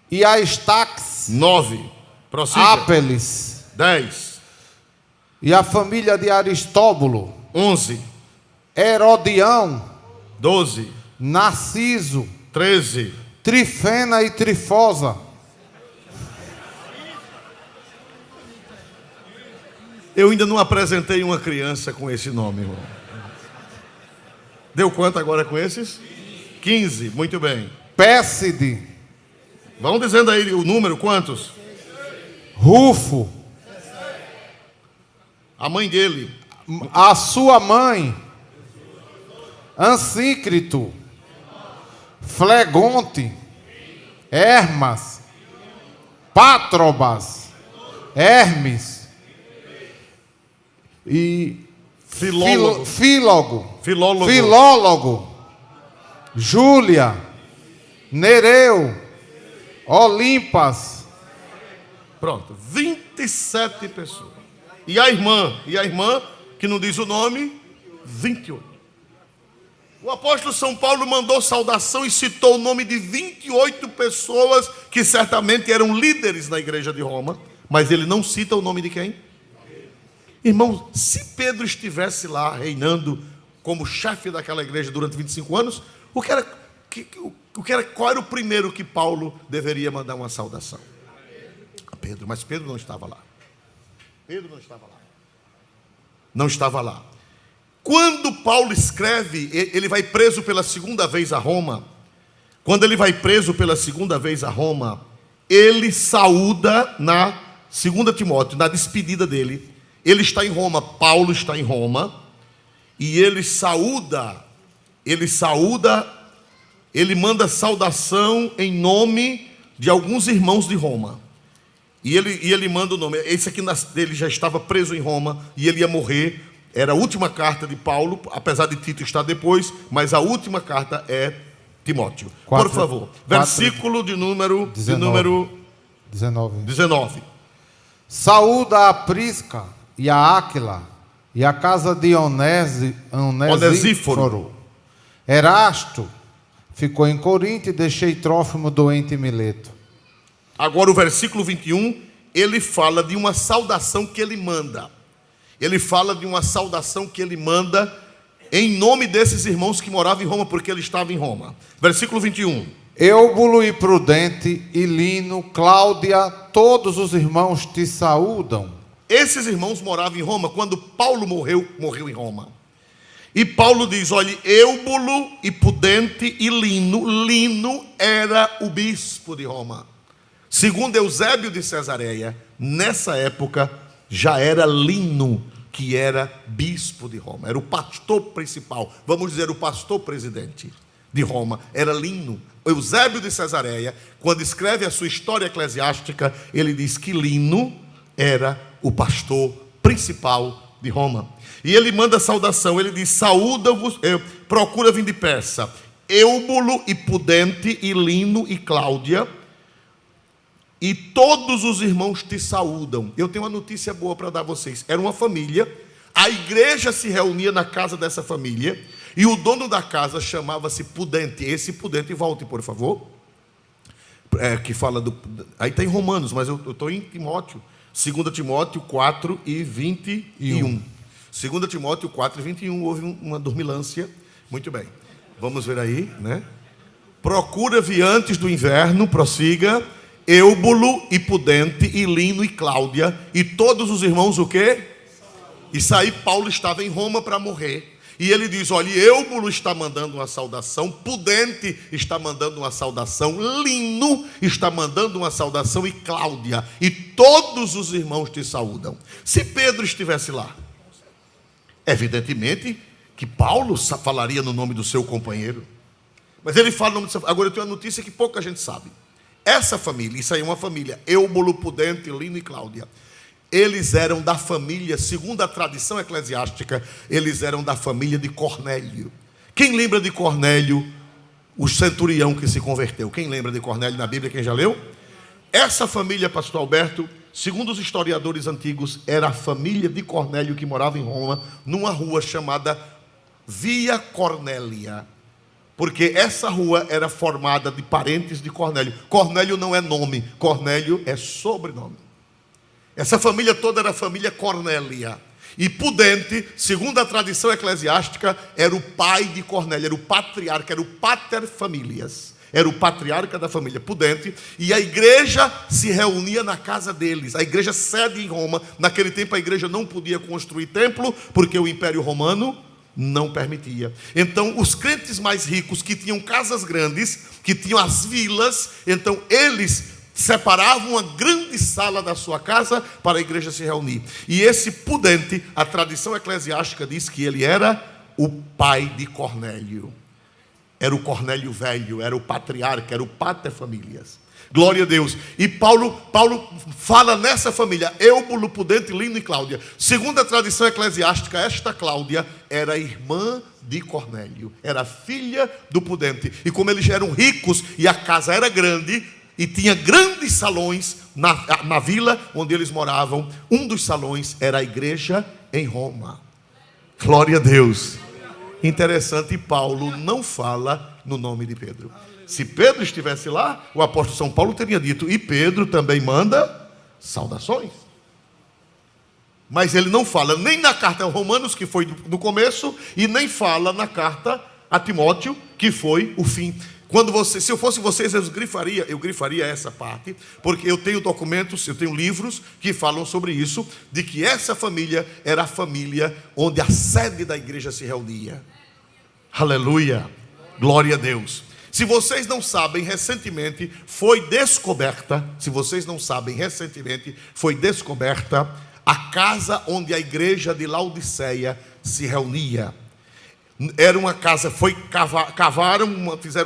E a Estax. 9. Prossiga. Ápeles. 10. E a família de Aristóbulo. 11. Herodião. 12. Narciso. 13. Trifena e Trifosa. Eu ainda não apresentei uma criança com esse nome, irmão. Deu quanto agora com esses? 15. Muito bem. Pésside. Vão dizendo aí o número, quantos? Rufo. A mãe dele. A sua mãe. Ansícrito. Flegonte. Hermas. Pátrobas. Hermes. E Filólogo. Filólogo. Júlia. Nereu. Olimpas. Pronto, 27 pessoas. E a irmã que não diz o nome, 28. O apóstolo São Paulo mandou saudação e citou o nome de 28 pessoas que certamente eram líderes na igreja de Roma, mas ele não cita o nome de quem? Irmão, se Pedro estivesse lá reinando como chefe daquela igreja durante 25 anos, qual era o primeiro que Paulo deveria mandar uma saudação? A Pedro, mas Pedro não estava lá. Pedro não estava lá. Não estava lá. Quando Paulo escreve, ele vai preso pela segunda vez a Roma. Quando ele vai preso pela segunda vez a Roma, ele saúda na 2 Timóteo, na despedida dele. Ele está em Roma, Paulo está em Roma, e ele manda saudação em nome de alguns irmãos de Roma. E ele manda o nome. Esse aqui ele já estava preso em Roma e ele ia morrer. Era a última carta de Paulo, apesar de Tito estar depois, mas a última carta é Timóteo. Por favor, versículo de número 19. Saúda a Prisca e a Áquila e a casa de Onesíforo. Erasto ficou em Corinto e deixei Trófimo doente em Mileto. Agora o versículo 21, ele fala de uma saudação que ele manda. Ele fala de uma saudação que ele manda em nome desses irmãos que moravam em Roma, porque ele estava em Roma. Versículo 21. Eubulo e Prudente, e Lino, Cláudia, todos os irmãos te saúdam. Esses irmãos moravam em Roma quando Paulo morreu em Roma. E Paulo diz, olha, Eubulo e Prudente e Lino. Lino era o bispo de Roma. Segundo Eusébio de Cesareia, nessa época já era Lino que era bispo de Roma, era o pastor principal, vamos dizer o pastor presidente de Roma, era Lino. Eusébio de Cesareia, quando escreve a sua história eclesiástica, ele diz que Lino era o pastor principal de Roma. E ele manda saudação, ele diz, saúda-vos, procura vir depressa, Eubulo e Prudente e Lino e Cláudia, e todos os irmãos te saúdam. Eu tenho uma notícia boa para dar a vocês. Era uma família, a igreja se reunia na casa dessa família, e o dono da casa chamava-se Prudente. Esse Prudente, volte por favor, que fala aí está em Romanos, mas eu estou em Timóteo, 2 Timóteo 4 e 21. 2 Timóteo 4 e 21, houve uma dormilância. Muito bem, vamos ver aí, né? Procura vir antes do inverno, prossiga, Eubulo e Prudente e Lino e Cláudia e todos os irmãos o quê? Isso aí, Paulo estava em Roma para morrer. E ele diz, olha, Eubulo está mandando uma saudação, Prudente está mandando uma saudação, Lino está mandando uma saudação e Cláudia. E todos os irmãos te saúdam. Se Pedro estivesse lá, evidentemente que Paulo falaria no nome do seu companheiro. Mas ele fala no nome do seu... Agora eu tenho uma notícia que pouca gente sabe. Essa família, isso aí é uma família, Eubulo, Prudente, Lino e Cláudia, eles eram da família, segundo a tradição eclesiástica, eles eram da família de Cornélio. Quem lembra de Cornélio, o centurião que se converteu? Quem lembra de Cornélio na Bíblia, quem já leu? Essa família, pastor Alberto, segundo os historiadores antigos, era a família de Cornélio que morava em Roma, numa rua chamada Via Cornélia. Porque essa rua era formada de parentes de Cornélio. Cornélio não é nome, Cornélio é sobrenome. Essa família toda era a família Cornélia. E Prudente, segundo a tradição eclesiástica, era o pai de Cornélio, era o patriarca, era o pater familias. Era o patriarca da família Prudente. E a igreja se reunia na casa deles. A igreja sede em Roma. Naquele tempo a igreja não podia construir templo, porque o Império Romano não permitia. Então os crentes mais ricos, que tinham casas grandes, que tinham as vilas, então eles separavam uma grande sala da sua casa para a igreja se reunir. E esse Prudente, a tradição eclesiástica diz que ele era o pai de Cornélio. Era o Cornélio velho, era o patriarca, era o pater familias. Glória a Deus. E Paulo fala nessa família, Eubulo, Prudente, Lino e Cláudia. Segundo a tradição eclesiástica, esta Cláudia era irmã de Cornélio, era filha do Prudente. E como eles eram ricos e a casa era grande e tinha grandes salões na vila onde eles moravam, um dos salões era a igreja em Roma. Glória a Deus. Interessante, Paulo não fala no nome de Pedro. Se Pedro estivesse lá, o apóstolo São Paulo teria dito, e Pedro também manda saudações. Mas ele não fala nem na carta aos Romanos, que foi no começo, e nem fala na carta a Timóteo, que foi o fim. Se eu fosse vocês, eu grifaria essa parte, porque eu tenho documentos, eu tenho livros que falam sobre isso, de que essa família era a família onde a sede da igreja se reunia. Aleluia, glória a Deus. Se vocês não sabem, recentemente foi descoberta a casa onde a igreja de Laodiceia se reunia. Era uma casa,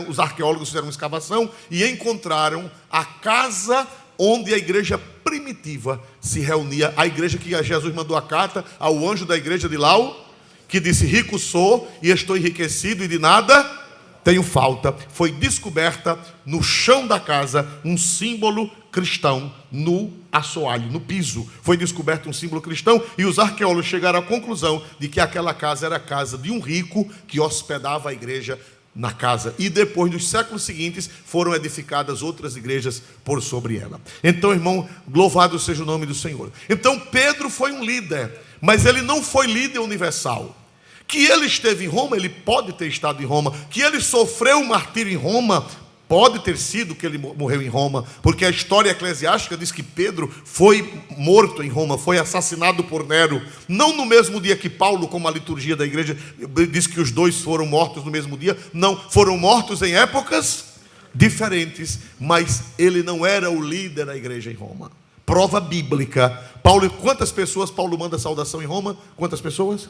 os arqueólogos fizeram uma escavação e encontraram a casa onde a igreja primitiva se reunia. A igreja que Jesus mandou a carta ao anjo da igreja de Lau, que disse, rico sou e estou enriquecido e de nada tenho falta. Foi descoberta no chão da casa um símbolo cristão no assoalho, no piso. Foi descoberto um símbolo cristão e os arqueólogos chegaram à conclusão de que aquela casa era a casa de um rico que hospedava a igreja na casa. E depois, nos séculos seguintes, foram edificadas outras igrejas por sobre ela. Então, irmão, louvado seja o nome do Senhor. Então, Pedro foi um líder, mas ele não foi líder universal. Que ele esteve em Roma, ele pode ter estado em Roma. Que ele sofreu um martírio em Roma, pode ter sido que ele morreu em Roma, porque a história eclesiástica diz que Pedro foi morto em Roma, foi assassinado por Nero, não no mesmo dia que Paulo, como a liturgia da igreja diz que os dois foram mortos no mesmo dia. Não, foram mortos em épocas diferentes, mas ele não era o líder da igreja em Roma. Prova bíblica. Quantas pessoas Paulo manda saudação em Roma? Quantas pessoas?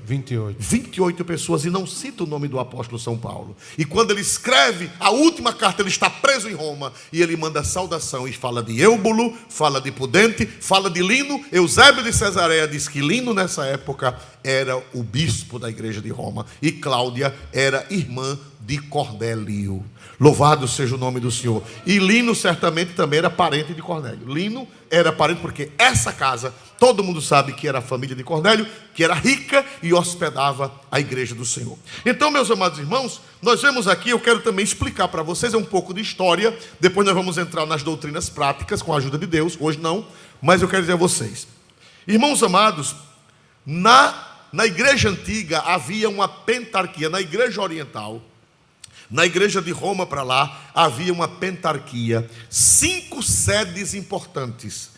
28 pessoas, e não cita o nome do apóstolo São Paulo. E quando ele escreve a última carta, ele está preso em Roma, e ele manda saudação, e fala de Eúbulo, fala de Pudente, fala de Lino. Eusébio de Cesareia diz que Lino nessa época era o bispo da igreja de Roma, e Cláudia era irmã de Cornélio. Louvado seja o nome do Senhor. E Lino certamente também era parente de Cornélio. Lino era parente porque essa casa, todo mundo sabe que era a família de Cornélio, que era rica e hospedava a igreja do Senhor. Então, meus amados irmãos, nós vemos aqui, eu quero também explicar para vocês um pouco de história. Depois nós vamos entrar nas doutrinas práticas com a ajuda de Deus. Hoje não, mas eu quero dizer a vocês, irmãos amados, na igreja antiga havia uma pentarquia. Na igreja oriental, na igreja de Roma para lá, havia uma pentarquia, 5 sedes importantes,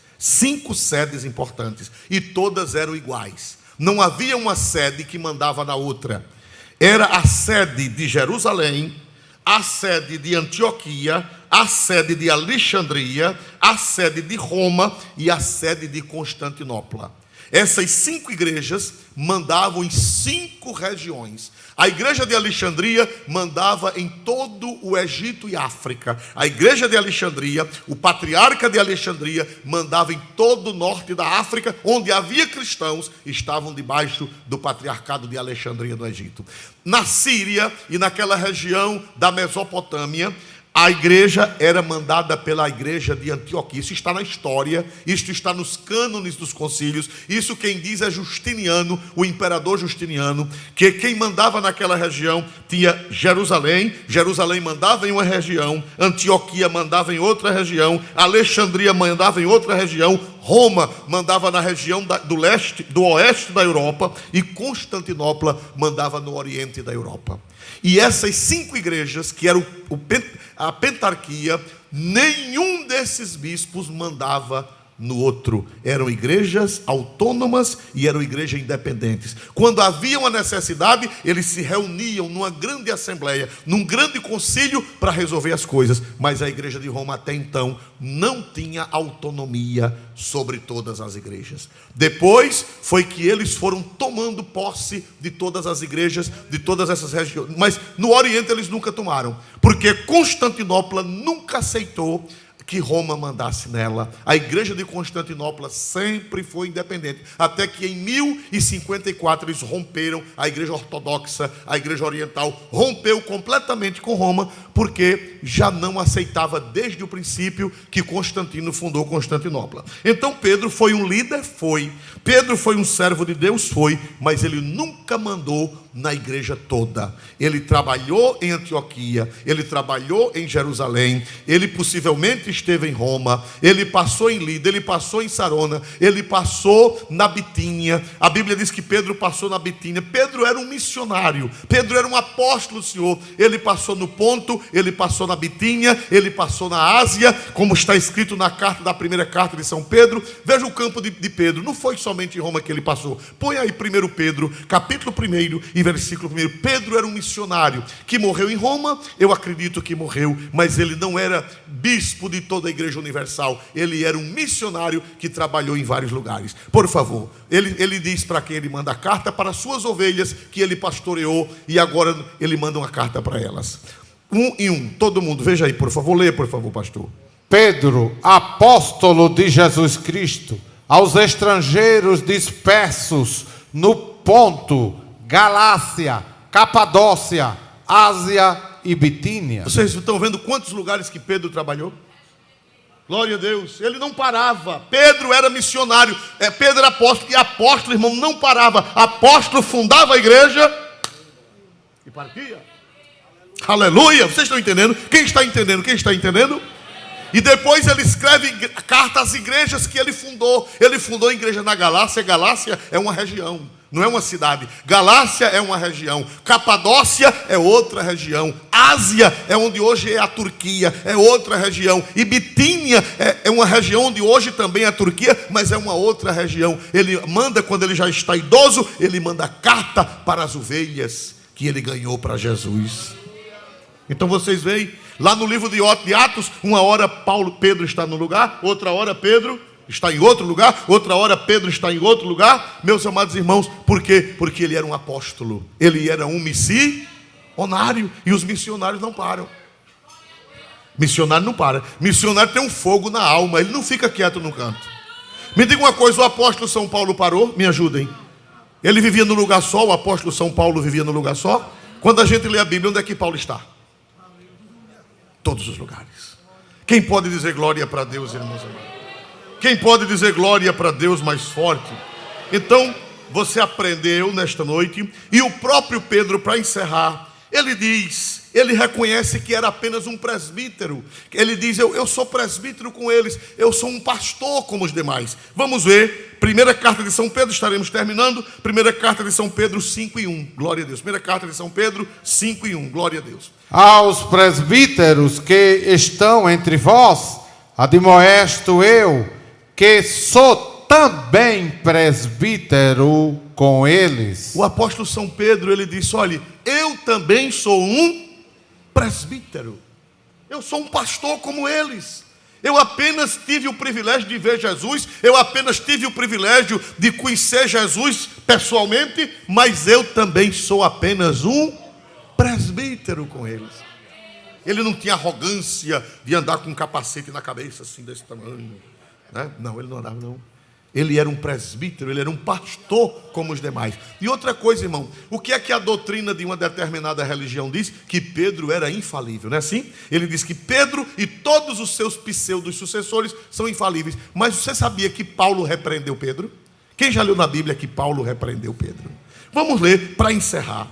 e todas eram iguais. Não havia uma sede que mandava na outra. Era a sede de Jerusalém, a sede de Antioquia, a sede de Alexandria, a sede de Roma e a sede de Constantinopla. Essas 5 igrejas mandavam em 5 regiões. A igreja de Alexandria mandava em todo o Egito e África. A igreja de Alexandria, o patriarca de Alexandria, mandava em todo o norte da África, onde havia cristãos, estavam debaixo do patriarcado de Alexandria no Egito. Na Síria e naquela região da Mesopotâmia, a igreja era mandada pela igreja de Antioquia. Isso está na história, isso está nos cânones dos concílios. Isso quem diz é Justiniano, o imperador Justiniano, que quem mandava naquela região tinha Jerusalém. Jerusalém mandava em uma região, Antioquia mandava em outra região, Alexandria mandava em outra região, Roma mandava na região do oeste da Europa e Constantinopla mandava no oriente da Europa. E essas 5 igrejas, que eram a pentarquia, nenhum desses bispos mandava no outro. Eram igrejas autônomas e eram igrejas independentes. Quando havia uma necessidade, eles se reuniam numa grande assembleia, num grande concílio para resolver as coisas. Mas a igreja de Roma até então não tinha autonomia sobre todas as igrejas. Depois foi que eles foram tomando posse de todas as igrejas, de todas essas regiões. Mas no Oriente eles nunca tomaram, porque Constantinopla nunca aceitou que Roma mandasse nela. A igreja de Constantinopla sempre foi independente, até que em 1054 eles romperam, a igreja ortodoxa, a igreja oriental, rompeu completamente com Roma, porque já não aceitava desde o princípio que Constantino fundou Constantinopla. Então Pedro foi um líder? Foi. Pedro foi um servo de Deus? Foi. Mas ele nunca mandou na igreja toda. Ele trabalhou em Antioquia, ele trabalhou em Jerusalém, ele possivelmente esteve em Roma, ele passou em Lida, ele passou em Sarona, ele passou na Bitínia. A Bíblia diz que Pedro passou na Bitínia. Pedro era um missionário, Pedro era um apóstolo do Senhor. Ele passou no Ponto, ele passou na Bitínia, ele passou na Ásia, como está escrito na primeira carta de São Pedro. Veja o campo de Pedro, não foi somente em Roma que ele passou. Põe aí 1 Pedro, capítulo 1 e versículo 1. Pedro era um missionário que morreu em Roma, eu acredito que morreu, mas ele não era bispo de toda a igreja universal, ele era um missionário que trabalhou em vários lugares. Por favor, ele diz para quem ele manda a carta: para as suas ovelhas que ele pastoreou, e agora ele manda uma carta para elas. Um em um, todo mundo, veja aí, por favor, leia, por favor, pastor. Pedro, apóstolo de Jesus Cristo, aos estrangeiros dispersos no Ponto, Galácia, Capadócia, Ásia e Bitínia. Vocês estão vendo quantos lugares que Pedro trabalhou? Glória a Deus. Ele não parava. Pedro era missionário. Pedro era apóstolo. E apóstolo, irmão, não parava. Apóstolo fundava a igreja e partia. Aleluia. Vocês estão entendendo? Quem está entendendo? Quem está entendendo? E depois ele escreve carta às igrejas que ele fundou. Ele fundou a igreja na Galácia. Galácia é uma região, não é uma cidade. Galácia é uma região. Capadócia é outra região. Ásia é onde hoje é a Turquia, é outra região. E Bitínia é uma região onde hoje também é a Turquia, mas é uma outra região. Ele manda, quando ele já está idoso, ele manda carta para as ovelhas que ele ganhou para Jesus. Então vocês veem, lá no livro de Atos, uma hora Pedro está no lugar, outra hora Pedro está em outro lugar, outra hora Pedro está em outro lugar. Meus amados irmãos, por quê? Porque ele era um apóstolo, ele era um missionário, e os missionários não param. Missionário não para. Missionário tem um fogo na alma, ele não fica quieto no canto. Me diga uma coisa, o apóstolo São Paulo parou? Me ajudem. Ele vivia no lugar só, o apóstolo São Paulo vivia no lugar só. Quando a gente lê a Bíblia, onde é que Paulo está? Todos os lugares. Quem pode dizer glória para Deus, irmãos amados? Quem pode dizer glória para Deus mais forte? Então, você aprendeu nesta noite. E o próprio Pedro, para encerrar, ele reconhece que era apenas um presbítero. Ele diz: eu sou presbítero com eles, eu sou um pastor como os demais. Vamos ver, primeira carta de São Pedro, estaremos terminando. Primeira carta de São Pedro 5:1, glória a Deus. Primeira carta de São Pedro 5:1, glória a Deus. Aos presbíteros que estão entre vós, admoesto eu, que sou também presbítero com eles. O apóstolo São Pedro, ele disse: olha, eu também sou um presbítero, eu sou um pastor como eles. Eu apenas tive o privilégio de ver Jesus, eu apenas tive o privilégio de conhecer Jesus pessoalmente, mas eu também sou apenas um presbítero com eles. Ele não tinha arrogância de andar com um capacete na cabeça assim desse tamanho, né? Não, ele não andava não. Ele era um presbítero, ele era um pastor como os demais. E outra coisa, irmão, o que é que a doutrina de uma determinada religião diz? Que Pedro era infalível, não é assim? Ele diz que Pedro e todos os seus pseudos sucessores são infalíveis. Mas você sabia que Paulo repreendeu Pedro? Quem já leu na Bíblia que Paulo repreendeu Pedro? Vamos ler para encerrar.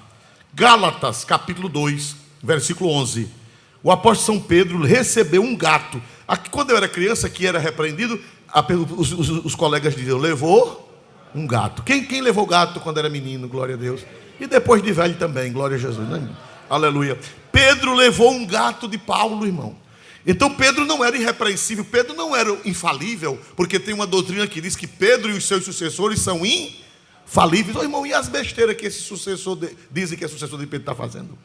Gálatas, capítulo 2, versículo 11. O apóstolo São Pedro recebeu um gato. Aqui, quando eu era criança, que era repreendido, os colegas diziam: levou um gato. Quem levou gato quando era menino? Glória a Deus. E depois de velho também, glória a Jesus, né? Aleluia. Pedro levou um gato de Paulo, irmão. Então Pedro não era irrepreensível, Pedro não era infalível, porque tem uma doutrina que diz que Pedro e os seus sucessores são infalíveis. Irmão, e as besteiras que esse sucessor dizem que é sucessor de Pedro está fazendo?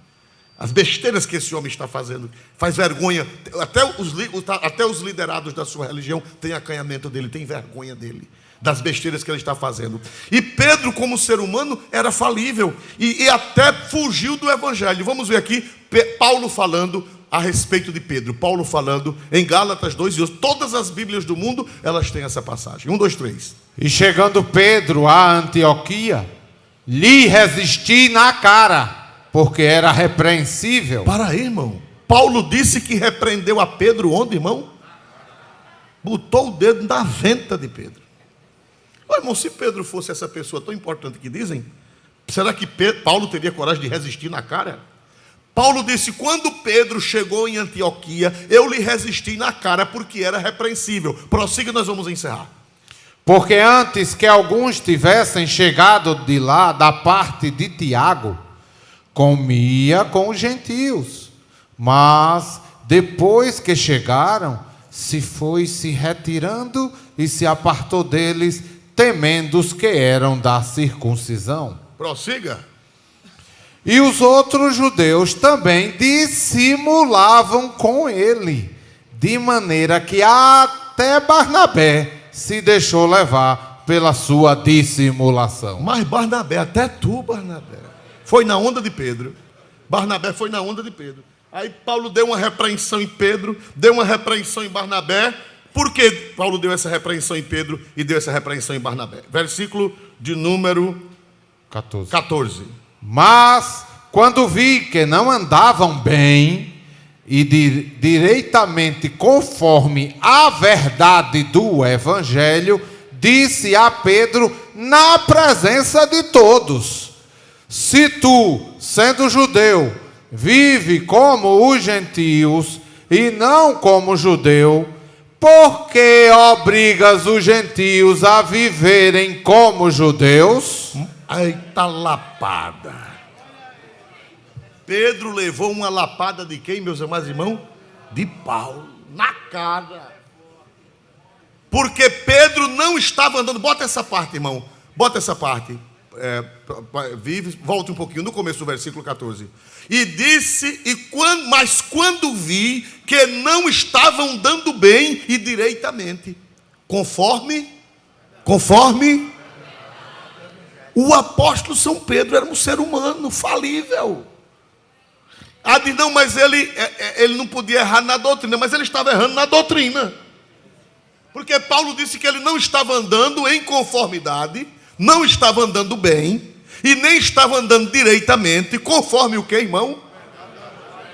As besteiras que esse homem está fazendo, faz vergonha. Até os liderados da sua religião têm acanhamento dele, têm vergonha dele, das besteiras que ele está fazendo. E Pedro, como ser humano, era falível e até fugiu do evangelho. Vamos ver aqui Paulo falando a respeito de Pedro. Paulo falando em Gálatas 2:11. Todas as Bíblias do mundo, elas têm essa passagem. 1, 2, 3. E chegando Pedro a Antioquia, lhe resisti na cara, porque era repreensível. Para aí, irmão. Paulo disse que repreendeu a Pedro onde, irmão? Botou o dedo na venta de Pedro. Ô, irmão, se Pedro fosse essa pessoa tão importante que dizem, será que Paulo teria coragem de resistir na cara? Paulo disse, quando Pedro chegou em Antioquia, eu lhe resisti na cara porque era repreensível. Prossiga, nós vamos encerrar. Porque antes que alguns tivessem chegado de lá, da parte de Tiago, comia com os gentios. Mas depois que chegaram, se foi se retirando e se apartou deles, temendo os que eram da circuncisão. Prossiga. E os outros judeus também dissimulavam com ele, de maneira que até Barnabé se deixou levar pela sua dissimulação. Mas Barnabé, até tu, Barnabé, foi na onda de Pedro. Barnabé foi na onda de Pedro. Aí Paulo deu uma repreensão em Pedro, deu uma repreensão em Barnabé. Por que Paulo deu essa repreensão em Pedro e deu essa repreensão em Barnabé? Versículo de número 14. Mas, quando vi que não andavam bem e direitamente conforme a verdade do Evangelho, disse a Pedro na presença de todos: se tu, sendo judeu, vive como os gentios e não como judeu, por que obrigas os gentios a viverem como judeus? Eita lapada. Pedro levou uma lapada de quem, meus amados irmãos? De Paulo, na cara. Porque Pedro não estava andando. Bota essa parte, irmão. Bota essa parte. Volte um pouquinho no começo do versículo 14. E disse, mas quando vi que não estavam dando bem e direitamente, conforme o apóstolo São Pedro era um ser humano falível. Diz, não, mas ele não podia errar na doutrina, mas ele estava errando na doutrina. Porque Paulo disse que ele não estava andando em conformidade, não estava andando bem, e nem estava andando direitamente, conforme o que, irmão?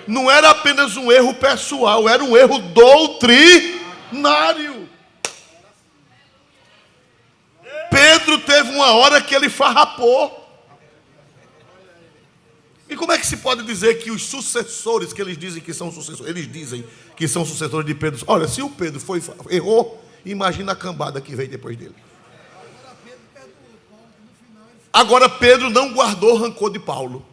Não era apenas um erro pessoal, era um erro doutrinário. Pedro teve uma hora que ele farrapou. E como é que se pode dizer que os sucessores, que eles dizem que são sucessores, eles dizem que são sucessores de Pedro? Olha, se o Pedro errou, imagina a cambada que veio depois dele. Agora Pedro não guardou rancor de Paulo.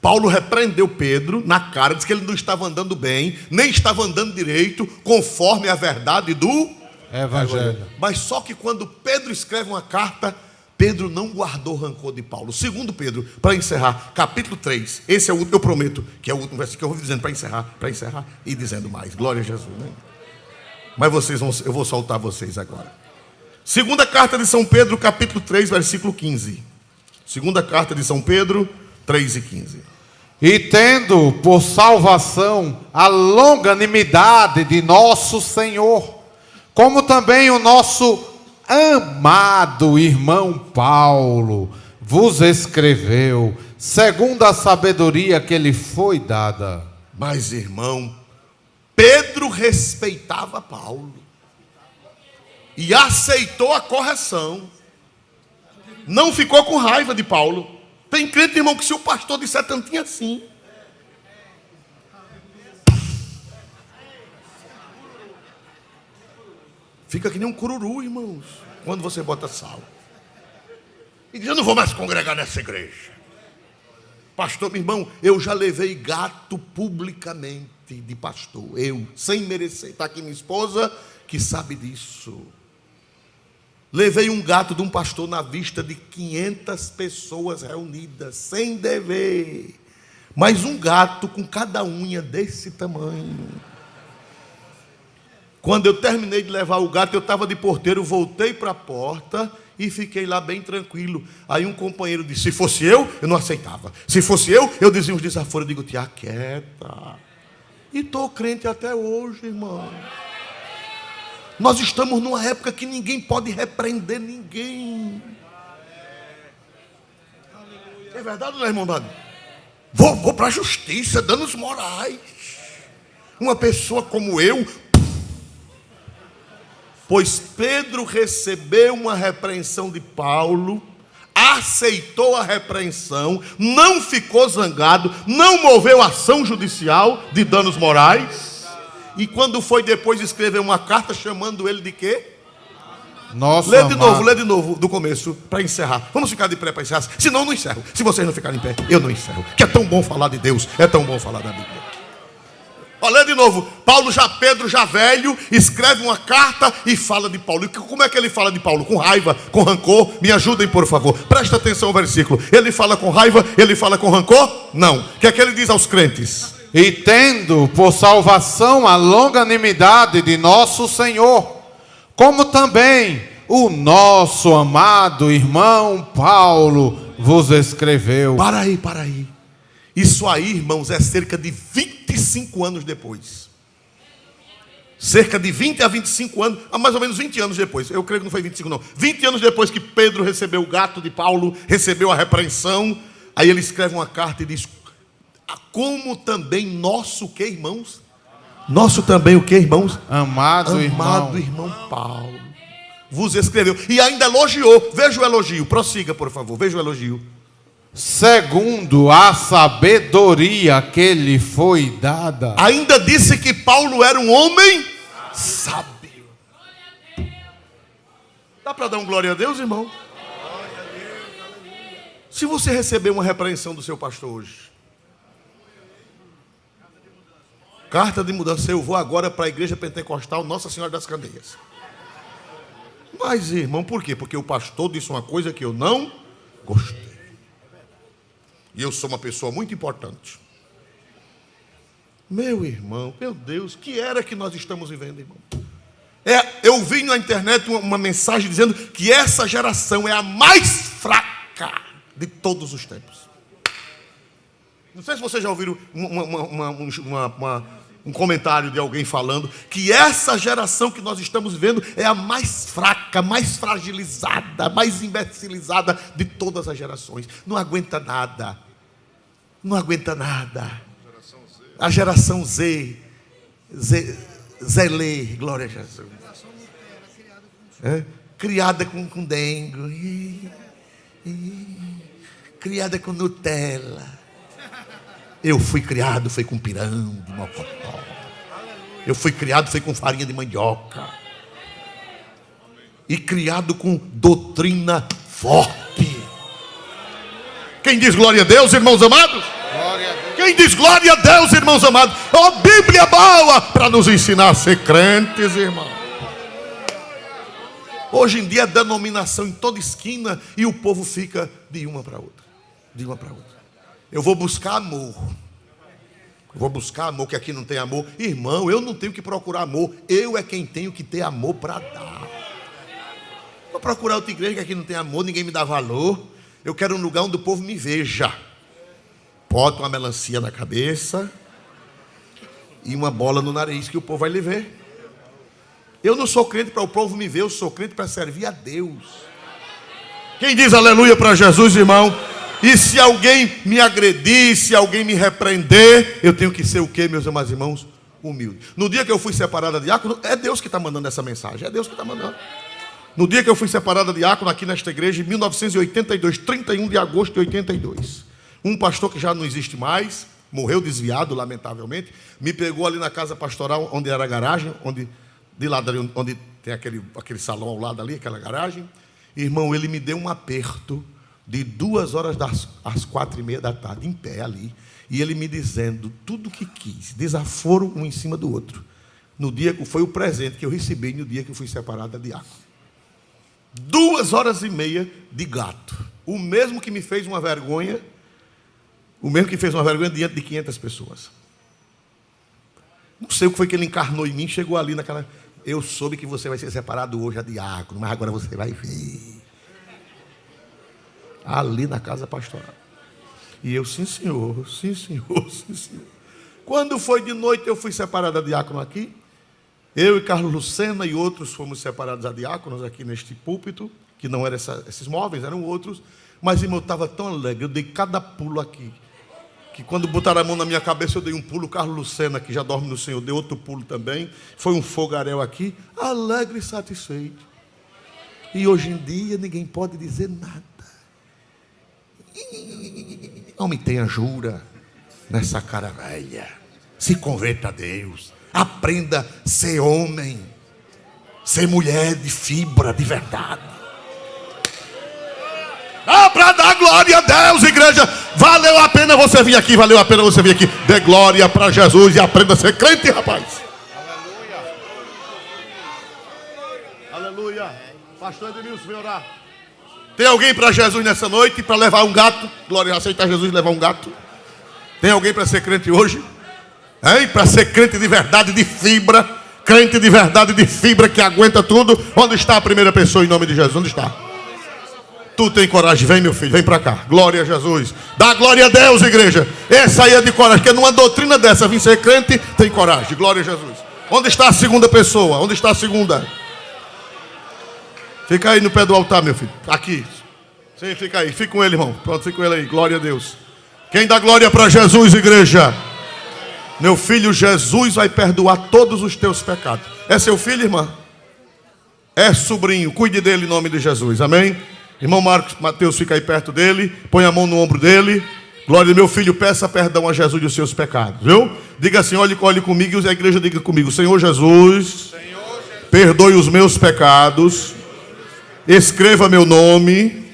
Paulo repreendeu Pedro na cara, disse que ele não estava andando bem, nem estava andando direito, conforme a verdade do Evangelho. Mas só que quando Pedro escreve uma carta, Pedro não guardou rancor de Paulo. Segundo Pedro, para encerrar, capítulo 3. Esse é o último, eu prometo que é o último versículo que eu vou dizendo para encerrar e dizendo mais. Glória a Jesus, né? Mas eu vou soltar vocês agora. Segunda carta de São Pedro, capítulo 3, versículo 15. Segunda carta de São Pedro, 3 e 15. E tendo por salvação a longanimidade de nosso Senhor, como também o nosso amado irmão Paulo vos escreveu, segundo a sabedoria que lhe foi dada. Mas, irmão, Pedro respeitava Paulo e aceitou a correção. Não ficou com raiva de Paulo. Tem crente, irmão, que se o pastor disser tantinho assim, fica que nem um cururu, irmãos, quando você bota sal. E diz, eu não vou mais congregar nessa igreja. Pastor, meu irmão, eu já levei gato publicamente de pastor. Eu, sem merecer. Está aqui minha esposa, que sabe disso. Levei um gato de um pastor na vista de 500 pessoas reunidas, sem dever. Mas um gato com cada unha desse tamanho. Quando eu terminei de levar o gato, eu estava de porteiro, voltei para a porta e fiquei lá bem tranquilo. Aí um companheiro disse, se fosse eu não aceitava. Se fosse eu dizia uns desaforos. Eu digo, tia, quieta. E estou crente até hoje, irmão. Nós estamos numa época que ninguém pode repreender ninguém. É verdade ou não é, irmão Dani? Vou para a justiça, danos morais. Uma pessoa como eu. Pois Pedro recebeu uma repreensão de Paulo, aceitou a repreensão, não ficou zangado, não moveu ação judicial de danos morais. E quando foi depois escrever uma carta chamando ele de quê? Nosso Lê amado. de novo, do começo, para encerrar. Vamos ficar de pé para encerrar. Senão eu não encerro. Se vocês não ficarem em pé, eu não encerro. Que é tão bom falar de Deus, é tão bom falar da Bíblia. Olha de novo, Pedro já velho, escreve uma carta e fala de Paulo. E como é que ele fala de Paulo? Com raiva, com rancor? Me ajudem, por favor. Presta atenção ao versículo. Ele fala com raiva, ele fala com rancor? Não. O que é que ele diz aos crentes? E tendo por salvação a longanimidade de nosso Senhor, como também o nosso amado irmão Paulo vos escreveu. Para aí. Isso aí, irmãos, é cerca de 25 anos depois. Cerca de 20 a 25 anos, mais ou menos 20 anos depois. Eu creio que não foi 25 não. 20 anos depois que Pedro recebeu o gato de Paulo, recebeu a repreensão, aí ele escreve uma carta e diz: como também nosso o que, irmãos? Nosso também o que, irmãos? Amado irmão Paulo vos escreveu. E ainda elogiou. Veja o elogio, prossiga por favor, veja o elogio. Segundo a sabedoria que lhe foi dada. Ainda disse que Paulo era um homem sábio. Dá para dar um glória a Deus, irmão? Se você receber uma repreensão do seu pastor hoje, carta de mudança, eu vou agora para a igreja pentecostal Nossa Senhora das Candeias. Mas, irmão, por quê? Porque o pastor disse uma coisa que eu não gostei. E eu sou uma pessoa muito importante. Meu irmão, meu Deus, que era que nós estamos vivendo, irmão? Eu vi na internet uma mensagem dizendo que essa geração é a mais fraca de todos os tempos. Não sei se vocês já ouviram um comentário de alguém falando que essa geração que nós estamos vivendo é a mais fraca, mais fragilizada, mais imbecilizada de todas as gerações. Não aguenta nada. Não aguenta nada. A geração Z, Zelê, glória a Jesus. Criada com dengue. Criada com Nutella. Eu fui criado, foi com pirão de mocotó. Eu fui criado, foi com farinha de mandioca. E criado com doutrina forte. Quem diz glória a Deus, irmãos amados? Glória a Deus. Quem diz glória a Deus, irmãos amados? Ó, Bíblia boa para nos ensinar a ser crentes, irmão. Hoje em dia é denominação em toda esquina e o povo fica de uma para outra. De uma para outra. Eu vou buscar amor. Eu vou buscar amor, que aqui não tem amor. Irmão, eu não tenho que procurar amor. Eu é quem tenho que ter amor para dar. Vou procurar outra igreja que aqui não tem amor, ninguém me dá valor. Eu quero um lugar onde o povo me veja. Bota uma melancia na cabeça e uma bola no nariz que o povo vai lhe ver. Eu não sou crente para o povo me ver, eu sou crente para servir a Deus. Quem diz aleluia para Jesus, irmão? E se alguém me agredir, se alguém me repreender, eu tenho que ser o quê, meus amados irmãos? Humilde. No dia que eu fui separada de diácono, é Deus que está mandando essa mensagem, é Deus que está mandando. No dia que eu fui separada de diácono aqui nesta igreja, em 1982, 31 de agosto de 82, um pastor que já não existe mais, morreu desviado, lamentavelmente, me pegou ali na casa pastoral, onde era a garagem, de lado ali, onde tem aquele salão ao lado ali, aquela garagem. Irmão, ele me deu um aperto de 2 horas às 4:30 da tarde, em pé ali, e ele me dizendo tudo o que quis, desaforo um em cima do outro. No dia que foi o presente que eu recebi no dia que eu fui separado da diácono. 2h30 de gato. O mesmo que me fez uma vergonha, diante de 500 pessoas. Não sei o que foi que ele encarnou em mim, chegou ali naquela... Eu soube que você vai ser separado hoje a diácono, mas agora você vai ver. Ali na casa pastoral. E eu, sim senhor, sim senhor, sim senhor. Quando foi de noite, eu fui separado a diácono aqui. Eu e Carlos Lucena e outros fomos separados a diáconos aqui neste púlpito, que não eram esses móveis, eram outros. Mas, irmão, eu estava tão alegre, eu dei cada pulo aqui, que quando botaram a mão na minha cabeça, eu dei um pulo. O Carlos Lucena, que já dorme no Senhor, deu outro pulo também. Foi um fogaréu aqui, alegre e satisfeito. E hoje em dia, ninguém pode dizer nada. Homem, tenha jura nessa cara velha. Se converta a Deus. Aprenda a ser homem, ser mulher de fibra, de verdade. Dá para dar glória a Deus, igreja. Valeu a pena você vir aqui, valeu a pena você vir aqui. Dê glória para Jesus e aprenda a ser crente, rapaz. Aleluia. Aleluia. Pastor Edmilson, vem orar. Tem alguém para Jesus nessa noite, para levar um gato? Glória, aceitar Jesus e levar um gato? Tem alguém para ser crente hoje? Hein? Para ser crente de verdade, de fibra. Crente de verdade, de fibra, que aguenta tudo. Onde está a primeira pessoa em nome de Jesus? Onde está? Tu tem coragem, vem meu filho, vem para cá. Glória a Jesus. Dá glória a Deus, igreja. Essa aí é de coragem, porque numa doutrina dessa, vir ser crente, tem coragem. Glória a Jesus. Onde está a segunda pessoa? Onde está a segunda? Fica aí no pé do altar, meu filho. Aqui. Sim, fica aí. Fica com ele, irmão. Pronto, fica com ele aí. Glória a Deus. Quem dá glória para Jesus, igreja? Meu filho, Jesus vai perdoar todos os teus pecados. É seu filho, irmã? É sobrinho. Cuide dele em nome de Jesus. Amém? Irmão Marcos, Mateus, fica aí perto dele. Põe a mão no ombro dele. Glória, meu filho, peça perdão a Jesus dos seus pecados. Viu? Diga assim, olhe comigo e a igreja diga comigo. Senhor Jesus, perdoe os meus pecados. Escreva meu nome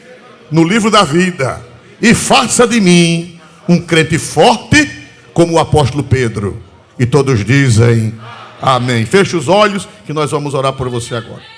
no livro da vida. E faça de mim um crente forte como o apóstolo Pedro. E todos dizem amém. Feche os olhos que nós vamos orar por você agora.